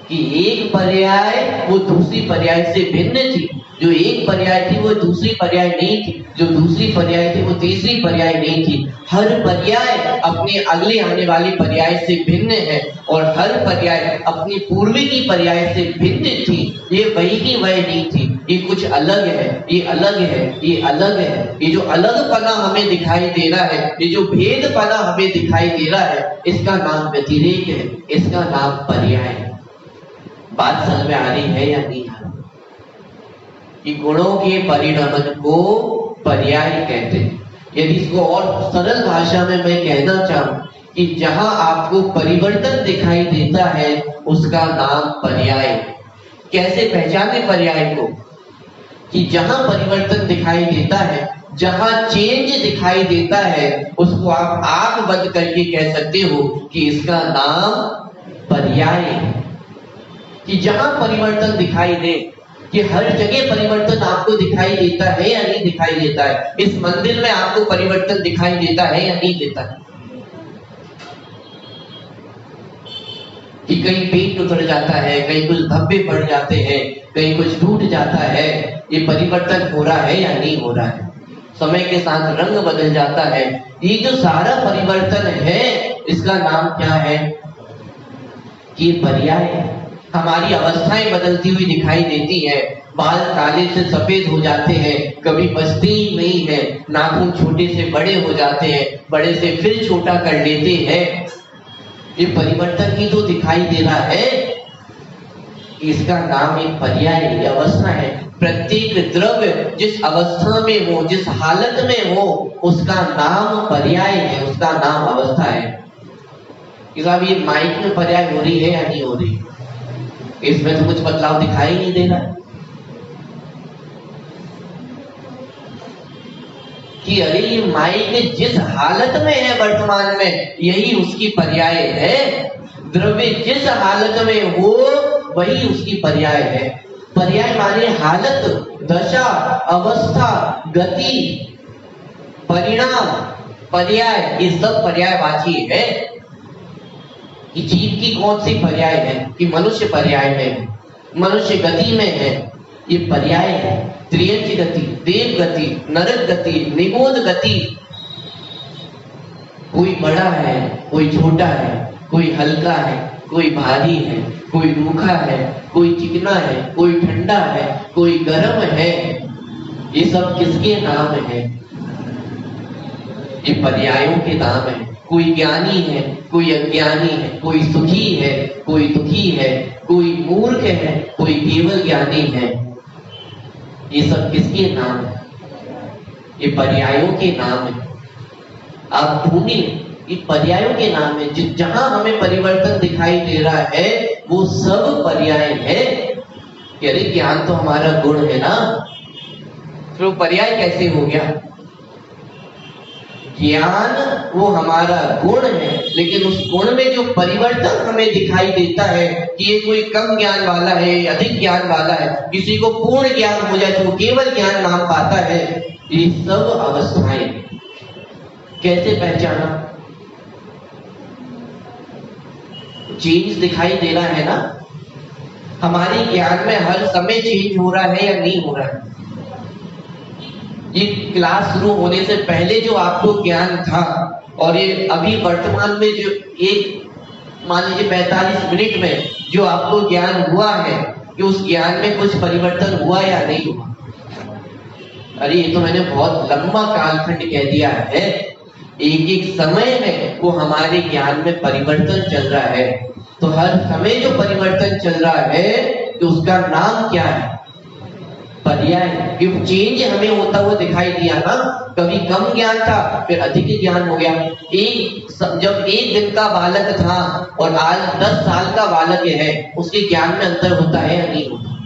कि एक पर्याय वो दूसरी पर्याय से भिन्न थी, जो एक पर्याय थी वो दूसरी पर्याय नहीं थी, जो दूसरी पर्याय थी वो तीसरी पर्याय नहीं थी। हर पर्याय अपने अगले आने वाली पर्याय से भिन्न है, और हर पर्याय अपनी पूर्वी की पर्याय से भिन्न थी। ये वही की वह नहीं थी, ये कुछ अलग है, ये अलग है, ये अलग है। ये जो अलग पना हमें दिखाई दे रहा है, ये जो भेद पना हमें दिखाई दे रहा है, इसका नाम व्यतिरेक है, इसका नाम पर्याय है। बात समझ में आ रही है या नहीं आ रही? कि गुणों के परिणमन को पर्याय कहते हैं। यदि इसको और सरल भाषा में मैं कहना चाहूं कि जहां आपको परिवर्तन दिखाई देता है उसका नाम पर्याय। कैसे पहचाने पर्याय को? कि जहां परिवर्तन दिखाई देता है, जहां चेंज दिखाई देता है, उसको आप आंख बंद करके कह सकते हो कि इसका नाम पर्याय है। कि जहां परिवर्तन दिखाई दे, कि हर जगह परिवर्तन आपको दिखाई देता है या नहीं दिखाई देता है? इस मंदिर में आपको परिवर्तन दिखाई देता है या नहीं देता है? कि कहीं पेट उतर जाता है, कहीं कुछ धब्बे पड़ जाते हैं, कहीं कुछ टूट जाता है। ये परिवर्तन हो रहा है या नहीं हो रहा है? समय के साथ रंग बदल जाता है। ये जो सारा परिवर्तन है, इसका नाम क्या है? कि पर्याय है। हमारी अवस्थाएं बदलती हुई दिखाई देती है। बाल काले से सफेद हो जाते हैं, कभी बचते ही नहीं है। नाखून छोटे से बड़े हो जाते हैं, बड़े से फिर छोटा कर लेते हैं। ये परिवर्तन ही तो दिखाई दे रहा है। इसका नाम एक पर्याय है, अवस्था है। प्रत्येक द्रव्य जिस अवस्था में हो, जिस हालत में हो, उसका नाम पर्याय है, उसका नाम अवस्था है। कि साहब ये माइक में पर्याय हो रही है या नहीं हो रही, इसमें तो कुछ बदलाव दिखाई नहीं दे रहा कि अरे ये माइक जिस हालत में है वर्तमान में यही उसकी पर्याय है, द्रव्य जिस हालत में हो वही उसकी पर्याय है। पर्याय माने हालत, दशा, अवस्था, गति, परिणाम, पर्याय, ये सब पर्यायवाची है। कि जीव की कौन सी पर्याय है, कि मनुष्य पर्याय में है, मनुष्य गति में है, ये पर्याय है। त्रियंच गति, देव गति, नरक गति, निबोध गति। कोई बड़ा है, कोई छोटा है, कोई हल्का है, कोई भारी है, कोई रूखा है, कोई चिकना है, कोई ठंडा है, कोई गर्म है। ये सब किसके नाम है? ये पर्यायों के नाम है। कोई ज्ञानी है, कोई अज्ञानी है, कोई सुखी है, कोई दुखी है, कोई मूर्ख है, कोई केवल ज्ञानी है। ये सब किसके नाम है? ये पर्यायों के नाम है। आप ढूंढिए, ये पर्यायों के नाम है। जहां हमें परिवर्तन दिखाई दे रहा है वो सब पर्याय है। अरे ज्ञान तो हमारा गुण है ना, फिर वो पर्याय कैसे हो गया? ज्ञान वो हमारा गुण है, लेकिन उस गुण में जो परिवर्तन हमें दिखाई देता है कि ये कोई कम ज्ञान वाला है, अधिक ज्ञान वाला है, किसी को पूर्ण ज्ञान हो जाए तो केवल ज्ञान नाम पाता है, ये सब अवस्थाएं कैसे पहचाना? चेंज दिखाई दे रहा है ना, हमारे ज्ञान में हर समय चेंज हो रहा है या नहीं हो रहा है? ये क्लास शुरू होने से पहले जो आपको ज्ञान था और ये अभी वर्तमान में जो एक मान लीजिए 45 मिनट में जो आपको ज्ञान हुआ है, कि उस ज्ञान में कुछ परिवर्तन हुआ या नहीं हुआ? अरे ये तो मैंने बहुत लंबा कालखंड कह दिया है। एक एक समय में वो हमारे ज्ञान में परिवर्तन चल रहा है। तो हर समय जो परिवर्तन चल रहा है तो उसका नाम क्या है? पर्याय। क्योंकि चेंज हमें होता हुआ दिखाई दिया ना, कभी कम ज्ञान था फिर अधिक ज्ञान हो गया। जब एक दिन का बालक था और आज 10 साल का बालक है, उसके ज्ञान में अंतर होता है या नहीं होता?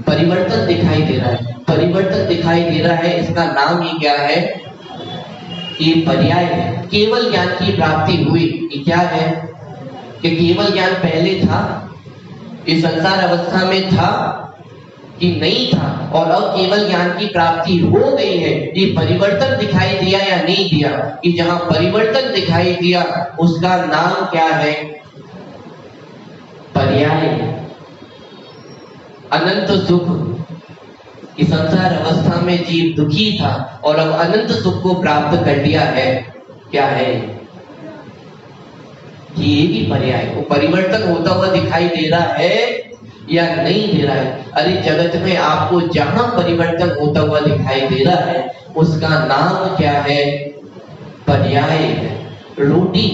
परिवर्तन दिखाई दे रहा है, परिवर्तन दिखाई दे रहा है। इसका नाम ही क्या है? ये पर्याय है। केवल ज्ञान की प्राप्ति हुई, ये क्या है? कि केवल ज्ञान पहले था, इस संसार अवस्था में था कि नहीं था, और अब केवल ज्ञान की प्राप्ति हो गई है। ये परिवर्तन दिखाई दिया या नहीं दिया? कि जहां परिवर्तन दिखाई दिया उसका नाम क्या है? पर्याय। अनंत सुख, कि संसार अवस्था में जीव दुखी था और अब अनंत सुख को प्राप्त कर लिया है, क्या है? ये भी पर्याय। वो परिवर्तन होता हुआ दिखाई दे रहा है या नहीं दे रहा है? अरे जगत में आपको जहां परिवर्तन होता हुआ दिखाई दे रहा है उसका नाम क्या है? पर्याय है। रोटी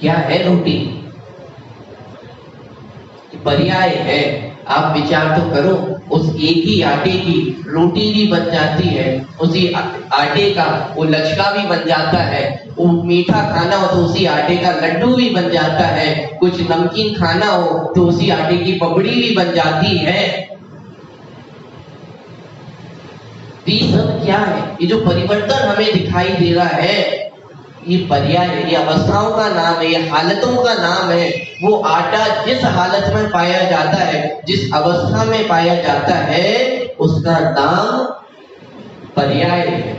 क्या है? रोटी पर्याय है। आप विचार तो करो, उस एक ही आटे की रोटी भी बन जाती है, उसी आटे का वो लचका भी बन जाता है, वो मीठा खाना हो तो उसी आटे का लड्डू भी बन जाता है, कुछ नमकीन खाना हो तो उसी आटे की पपड़ी भी बन जाती है। ये सब क्या है? ये जो परिवर्तन हमें दिखाई दे रहा है ये पर्याय है, ये अवस्थाओं का नाम है, ये हालतों का नाम है। वो आटा जिस हालत में पाया जाता है, जिस अवस्था में पाया जाता है, उसका नाम पर्याय है।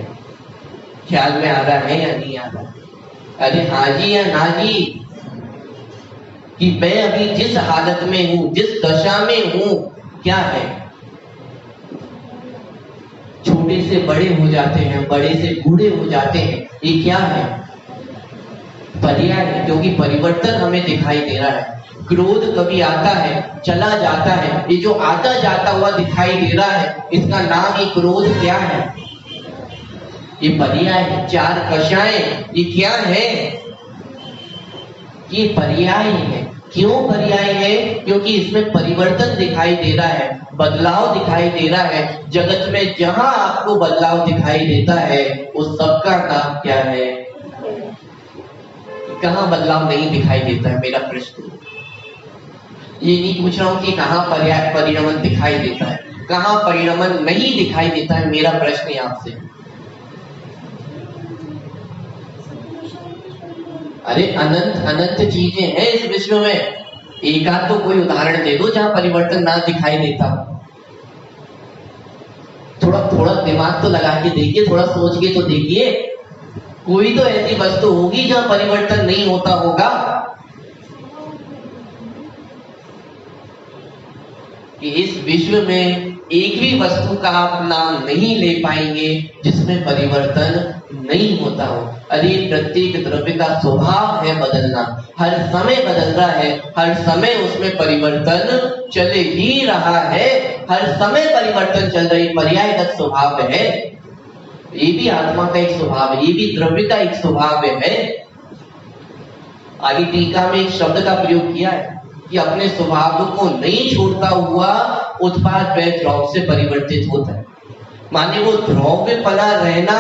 ख्याल में आ रहा है या नहीं आ रहा? अरे हाँ जी या ना जी? कि मैं अभी जिस हालत में हूं, जिस दशा में हूं, क्या है? छोटे से बड़े हो जाते हैं, बड़े से बूढ़े हो जाते हैं, ये क्या है? पर्याय है। क्योंकि परिवर्तन हमें दिखाई दे रहा है। क्रोध कभी आता है, चला जाता है, ये जो आता जाता हुआ दिखाई दे रहा है इसका नाम ही क्रोध क्या है? ये पर्याय है। 4 कषाएं, ये क्या है? ये पर्याय है। क्यों पर्याय है? क्योंकि इसमें परिवर्तन दिखाई दे रहा है, बदलाव दिखाई दे रहा है। जगत में जहां आपको बदलाव दिखाई देता है उस सबका नाम क्या है? कहाँ बदलाव नहीं दिखाई देता है? मेरा प्रश्न ये नहीं पूछ रहा हूं कि कहाँ परिणमन दिखाई देता है, कहाँ परिणमन नहीं दिखाई देता है। मेरा प्रश्न है आपसे। अरे अनंत अनंत चीजें हैं इस विश्व में, एक आध तो कोई उदाहरण दे दो जहां परिवर्तन ना दिखाई देता। थोड़ा थोड़ा दिमाग तो लगा के देखिए, थोड़ा सोच के तो देखिए, कोई तो ऐसी वस्तु होगी जहां परिवर्तन नहीं होता होगा। कि इस विश्व में एक भी वस्तु का आप नाम नहीं ले पाएंगे जिसमें परिवर्तन नहीं होता हो। अरे प्रत्येक द्रव्य का स्वभाव है बदलना, हर समय बदल रहा है, हर समय उसमें परिवर्तन चल ही रहा है, हर समय परिवर्तन चल रही, पर्यायगत स्वभाव है। ये भी आत्मा का एक स्वभाव है, ये भी द्रव्य का एक स्वभाव है। आगे टीका में एक शब्द का प्रयोग किया है कि अपने स्वभाव को नहीं छोड़ता हुआ उत्पाद व द्रव्य से परिवर्तित होता है। माने वो द्रव्य पला रहना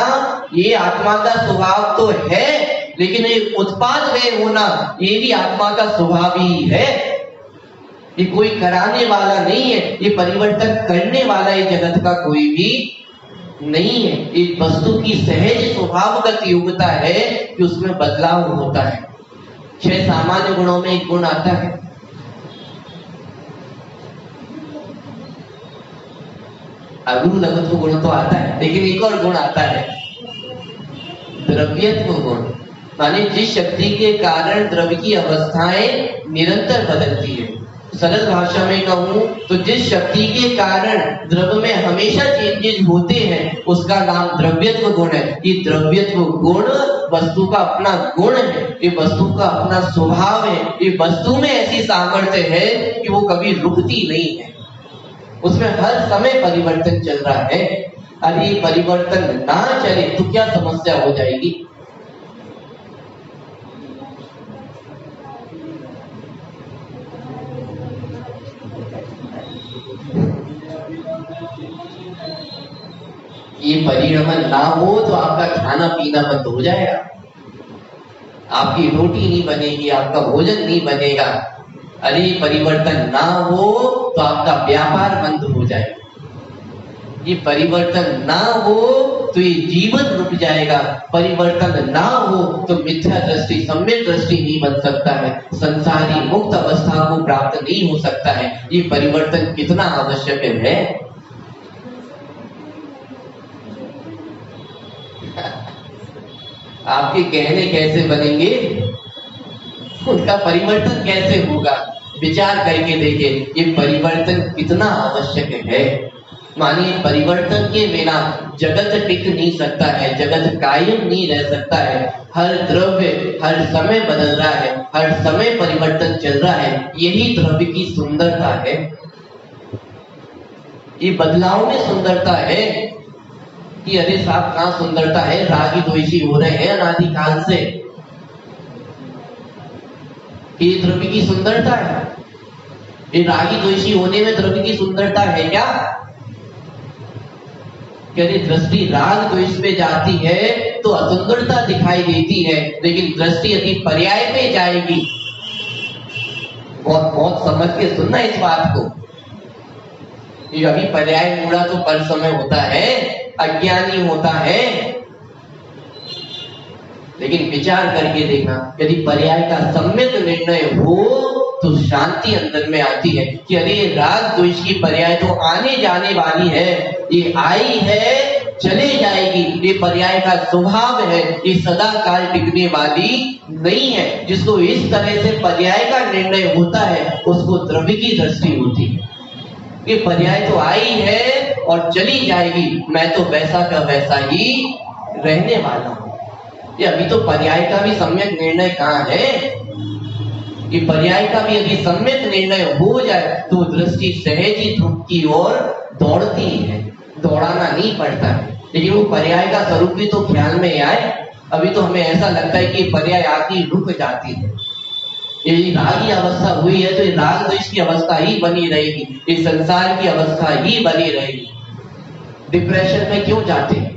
ये आत्मा का स्वभाव तो है, लेकिन ये उत्पाद व होना ये भी आत्मा का स्वभाव ही है। ये कोई कराने वाला नहीं है, ये परिवर्तन करने वाला ये जगत का कोई भी नहीं है। एक वस्तु की सहज स्वभावगत योग्यता है कि उसमें बदलाव होता है। 6 सामान्य गुणों में एक गुण आता है, अगुण लघुत्व गुण तो आता है, लेकिन एक और गुण आता है, द्रव्यत्व गुण। माने जिस शक्ति के कारण द्रव्य की अवस्थाएं निरंतर बदलती है। सरल भाषा में कहूं तो जिस शक्ति के कारण द्रव्य में हमेशा चेंजेस होते हैं उसका नाम द्रव्यत्व गुण है। ये द्रव्यत्व गुण वस्तु का अपना गुण है, ये वस्तु का अपना स्वभाव है, ये वस्तु में ऐसी सामर्थ्य है कि वो कभी रुकती नहीं है, उसमें हर समय परिवर्तन चल रहा है। अरे परिवर्तन ना चले तो क्या समस्या हो जाएगी? ये परिणमन ना हो तो आपका खाना पीना बंद हो जाएगा, आपकी रोटी नहीं बनेगी, आपका भोजन नहीं बनेगा। अरे परिवर्तन ना हो तो आपका व्यापार बंद हो जाएगा, ये परिवर्तन ना हो तो ये जीवन रुक जाएगा, परिवर्तन ना हो तो मिथ्या दृष्टि सम्यक दृष्टि नहीं बन सकता है, संसारी मुक्त अवस्था को प्राप्त नहीं हो सकता है। ये परिवर्तन कितना आवश्यक है। आपके कहने कैसे बनेंगे, उनका परिवर्तन कैसे होगा? विचार करके देखें, ये परिवर्तन कितना आवश्यक है। मानिए परिवर्तन के बिना जगत टिक नहीं सकता है, जगत कायम नहीं रह सकता है। हर द्रव्य हर समय बदल रहा है, हर समय परिवर्तन चल रहा है, यही द्रव्य की सुंदरता है। ये बदलाव में सुंदरता है कि अरे साहब कहाँ सुंदरता है, रागी द्वेषी हो रहे हैं अनादिकाल से, ये द्रव्य की सुंदरता है। ये रागी द्वेषी होने में द्रव्य की सुंदरता है क्या? यदि दृष्टि राग द्वेष पे जाती है तो असुंदरता दिखाई देती है, लेकिन दृष्टि यदि पर्याय पे जाएगी, बहुत बहुत समझ के सुनना इस बात को, ये अभी पर्याय मूड़ा तो पर समय होता है, अज्ञानी होता है, लेकिन विचार करके देखना यदि पर्याय का सम्यक निर्णय हो तो शांति अंदर में आती है कि अरे राग द्वेष की पर्याय तो आने जाने वाली है, ये आई है चले जाएगी, ये पर्याय का स्वभाव है, ये सदा काल टिकने वाली नहीं है। जिसको इस तरह से पर्याय का निर्णय होता है उसको द्रव्य की दृष्टि होती है, ये पर्याय तो आई है और चली जाएगी, मैं तो वैसा का वैसा ही रहने वाला हूं। ये अभी तो पर्याय का भी सम्यक निर्णय कहाँ है? ये पर्याय का भी यदि सम्यक निर्णय हो जाए तो दृष्टि सहज ही ध्रुव की ओर दौड़ती है, दौड़ाना नहीं पड़ता है। लेकिन वो पर्याय का स्वरूप भी तो ख्याल में आए। अभी तो हमें ऐसा लगता है कि पर्याय आती रुक जाती है। ये राग की अवस्था हुई है तो ये राग द्वेष की अवस्था ही बनी रहेगी, इस संसार की अवस्था ही बनी रहेगी। डिप्रेशन में क्यों जाते हैं?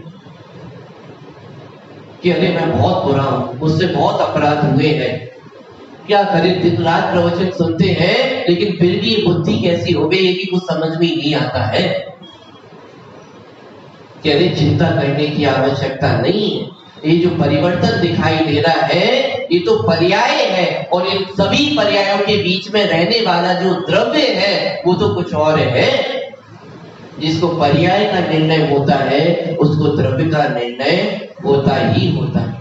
कि अरे मैं बहुत बुरा हूं, मुझसे बहुत अपराध हुए हैं, क्या करें, दिन रात प्रवचन सुनते हैं लेकिन फिर भी बुद्धि कैसी हो गई है कि कुछ समझ में ही नहीं आता है। कि अरे चिंता करने की आवश्यकता नहीं है, ये जो परिवर्तन दिखाई दे रहा है ये तो पर्याय है, और इन सभी पर्यायों के बीच में रहने वाला जो द्रव्य है वो तो कुछ और है। जिसको पर्याय का निर्णय होता है उसको द्रव्य का निर्णय होता ही होता है।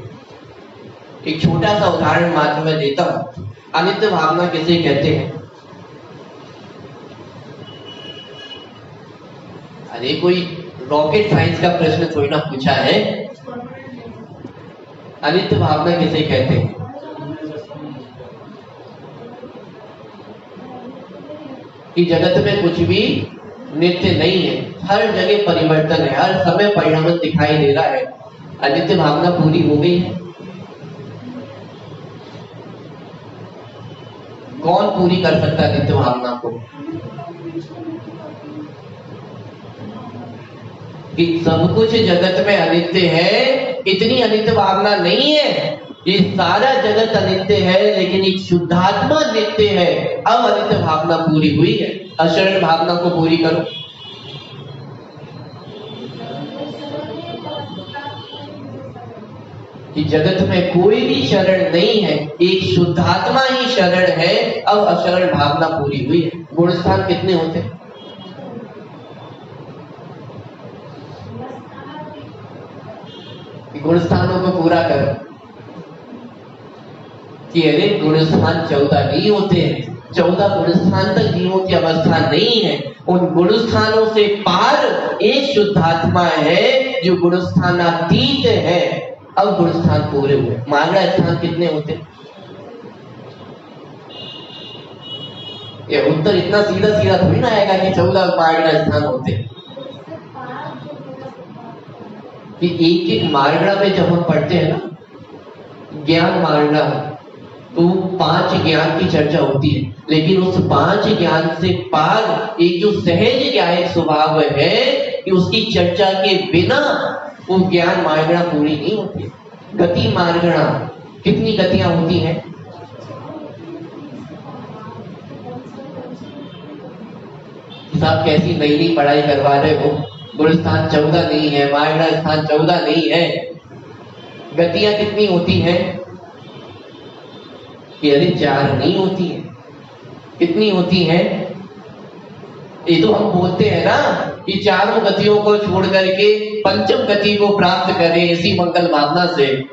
एक छोटा सा उदाहरण मात्र मैं देता हूं। अनित्य भावना किसे कहते हैं? अरे कोई रॉकेट साइंस का प्रश्न थोड़ी ना पूछा है। अनित्य भावना किसे कहते हैं? कि जगत में कुछ भी नित्य नहीं है, हर जगह परिवर्तन है, हर समय परिणाम दिखाई दे रहा है। अनित्य भावना पूरी हो गई है? कौन पूरी कर सकता है अनित्य भावना को? कि सब कुछ जगत में अनित्य है, इतनी अनित्य भावना नहीं है। ये सारा जगत अनित्य है लेकिन एक शुद्धात्मा नित्य है। अब अनित्य भावना पूरी हुई है। अशरण भावना को पूरी करो। कि जगत में कोई भी शरण नहीं है, एक शुद्धात्मा ही शरण है। अब अशरण भावना पूरी हुई है। गुण स्थान कितने होते हैं? गुण स्थानों को पूरा करो। कि अरे गुण स्थान 14 नहीं होते हैं, 14 गुण स्थान तक जीवों की अवस्था नहीं है। उन गुण स्थानों से पार एक शुद्धात्मा है जो गुण स्थानातीत है। अब गुण स्थान पूरे हुए। मागड़ा स्थान कितने होते? ये उत्तर इतना सीधा सीधा थोड़ी ना आएगा कि 14 मागड़ा स्थान होते। कि एक एक मागड़ा में जब हम पढ़ते हैं ना, ज्ञान मागड़ा, तो 5 ज्ञान की चर्चा होती है, लेकिन उस 5 ज्ञान से पार एक जो सहज ज्ञायक स्वभाव है कि उसकी चर्चा के बिना वो ज्ञान मार्गणा पूरी नहीं होती। गति मार्गणा, कितनी गतियां होती हैं? साहब कैसी नई नई पढ़ाई करवा रहे हो? गुण स्थान 14 नहीं है, मार्गणा स्थान 14 नहीं है। गतियां कितनी होती हैं? कि अरे 4 नहीं होती है। कितनी होती है? ये तो हम बोलते हैं ना कि चारों गतियों को छोड़ करके पंचम गति को प्राप्त करें, इसी मंगल भावना से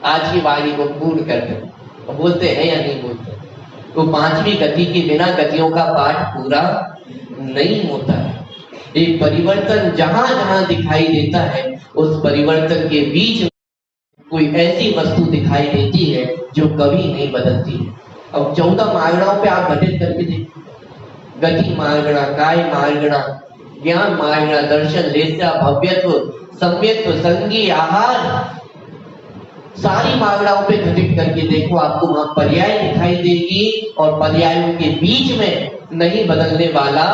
आज की वाणी को पूर्ण कर दें। तो बोलते हैं या नहीं बोलते? तो 5वीं गति के बिना गतियों का पाठ पूरा नहीं होता है। एक परिवर्तन जहां जहां दिखाई देता है, उस परिवर्तन के बीच कोई ऐसी वस्तु दिखाई देती है जो कभी नहीं बदलती है। अब 14 मार्गणाओं पे आप घटित करके देखिए। गति मार्गणा, काय मार्गणा, ज्ञान मार्गणा, दर्शन, लेस्या, भव्यत्व, सम्यत्व, संगी, आहार, सारी मार्गणाओं पे घटित करके देखो, आपको वहां पर्याय दिखाई देगी और पर्यायों के बीच में नहीं बदलने वाला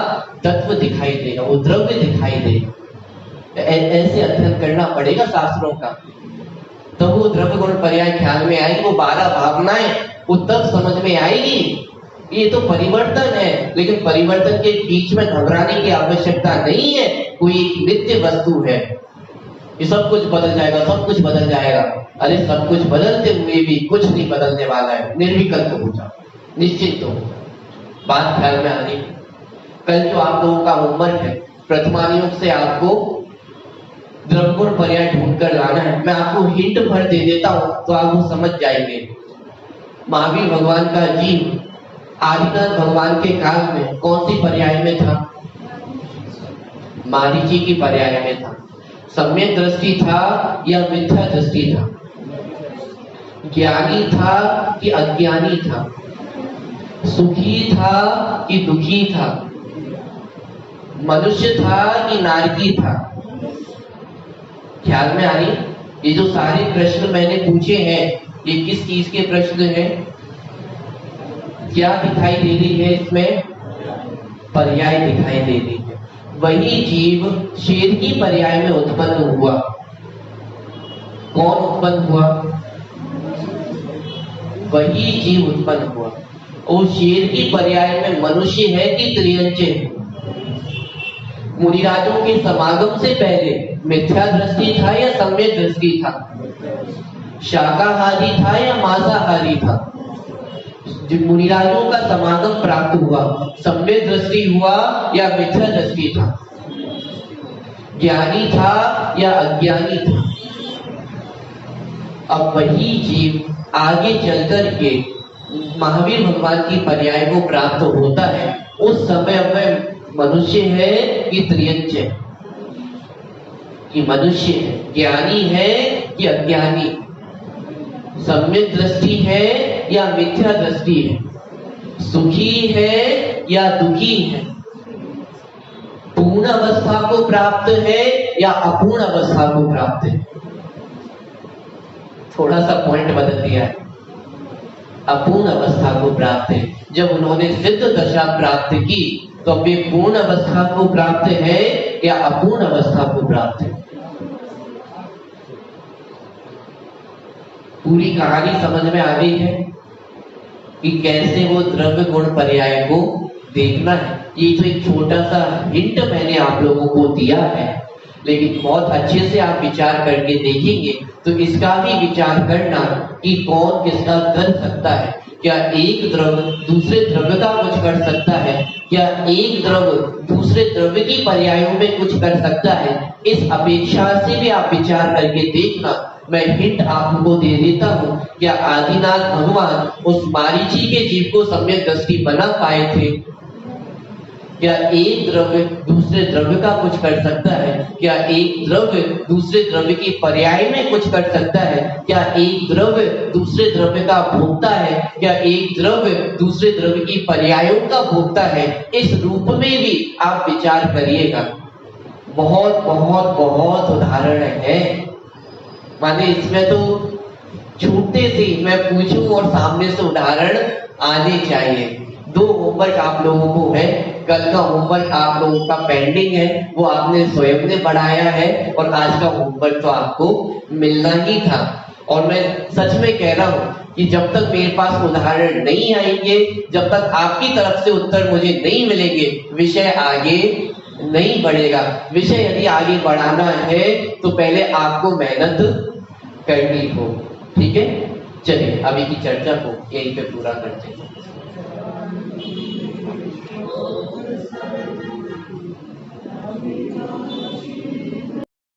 तत्व दिखाई देगा, वो द्रव्य दिखाई देगा। ऐसे अध्ययन करना पड़ेगा शास्त्रों का, तो वो द्रव्य गुण पर्याय ख्याल में आएगी। वो 12 भावनाएं वो तब समझ में आएगी। ये तो परिवर्तन है, लेकिन परिवर्तन के बीच में घबराने की आवश्यकता नहीं है। कोई एक नित्य वस्तु है, ये सब कुछ बदल जाएगा, सब कुछ बदल जाएगा। अरे सब कुछ बदलते हुए भी कुछ नहीं बदलने वाला है। निर्विकल्प हो जाओ, निश्चिंत हो। बात ख्याल में आनी। कल जो आप लोगों का होमवर्क है, प्रथमानुयोग से आपको द्रव्य गुण पर्याय ढूंढ कर लाना है। मैं आपको हिंट भर दे देता हूं तो आप वो समझ जाएंगे। महावीर भगवान का जीव आदिनाथ भगवान के काल में कौन सी पर्याय में था? मारीची की पर्याय में था। सम्यक दृष्टि था या मिथ्या दृष्टि था? ज्ञानी था कि अज्ञानी था? सुखी था कि दुखी था? मनुष्य था कि नारकी था? ख्याल में आ रही? ये जो सारे प्रश्न मैंने पूछे हैं, ये किस चीज के प्रश्न हैं? क्या दिखाई दे रही है इसमें? पर्याय दिखाई दे रही है। वही जीव शेर की पर्याय में उत्पन्न हुआ। कौन उत्पन्न हुआ? वही जीव उत्पन्न हुआ। और शेर की पर्याय में मनुष्य है कि त्रियंचे? मुनिराजों के समागम से पहले मिथ्या दृष्टि था या सम्यक दृष्टि था? शाकाहारी था या मांसाहारी था? जब मुनिराजों का समागम प्राप्त हुआ, सम्यक दृष्टि हुआ या मिथ्या दृष्टि था? ज्ञानी था या अज्ञानी था? अब वही जीव आगे चलकर के महावीर भगवान की पर्याय को प्राप्त होता है। उस समय में मनुष्य है कि त्रियंच है, कि मनुष्य है, ज्ञानी है कि अज्ञानी, सम्यक दृष्टि है या मिथ्या दृष्टि है, सुखी है या दुखी है, पूर्ण अवस्था को प्राप्त है या अपूर्ण अवस्था को प्राप्त है। थोड़ा सा पॉइंट बदल दिया है, अपूर्ण अवस्था को प्राप्त है। जब उन्होंने सिद्ध दशा प्राप्त की तो वे पूर्ण अवस्था को प्राप्त है या अपूर्ण अवस्था को प्राप्त है? पूरी कहानी समझ में आ गई है कि कैसे वो द्रव्य गुण पर्याय को देखना है। ये तो एक छोटा सा हिंट मैंने आप लोगों को दिया है, लेकिन बहुत अच्छे से आप विचार करके देखेंगे तो इसका भी विचार करना कि कौन किसका कर सकता है। क्या एक द्रव्य दूसरे द्रव्य का कुछ कर सकता है? क्या एक द्रव्य दूसरे द्रव्य की पर्यायों में कुछ कर सकता है? इस अपेक्षा से भी आप विचार करके देखना। मैं हिंट आपको दे देता हूं, क्या आदिनाथ भगवान उस मारीची के जीव को सम्यक दृष्टि बना पाए थे? क्या एक द्रव्य दूसरे द्रव्य का कुछ कर सकता है? क्या एक द्रव्य दूसरे द्रव्य की पर्याय में कुछ कर सकता है? क्या एक द्रव्य दूसरे द्रव्य का भोगता है? क्या एक द्रव्य दूसरे द्रव्य की पर्यायों का भोगता है? इस रूप में भी आप विचार करिएगा। बहुत बहुत बहुत उदाहरण है। माने इसमें तो छूटते से मैं पूछूं और सामने से उदाहरण आने चाहिए। 2 होमवर्क आप लोगों को है, कल का होमवर्क आप लोगों का पेंडिंग है, वो आपने स्वयं ने बढ़ाया है, और आज का होमवर्क तो आपको मिलना ही था। और मैं सच में कह रहा हूं कि जब तक मेरे पास उदाहरण नहीं आएंगे, जब तक आपकी तरफ से उत्तर मुझे नहीं मिलेंगे, विषय आगे नहीं बढ़ेगा। विषय यदि आगे बढ़ाना है तो पहले आपको मेहनत करनी हो। ठीक है, चलिए अभी की चर्चा को यहीं पे पूरा करते हैं। Thank you.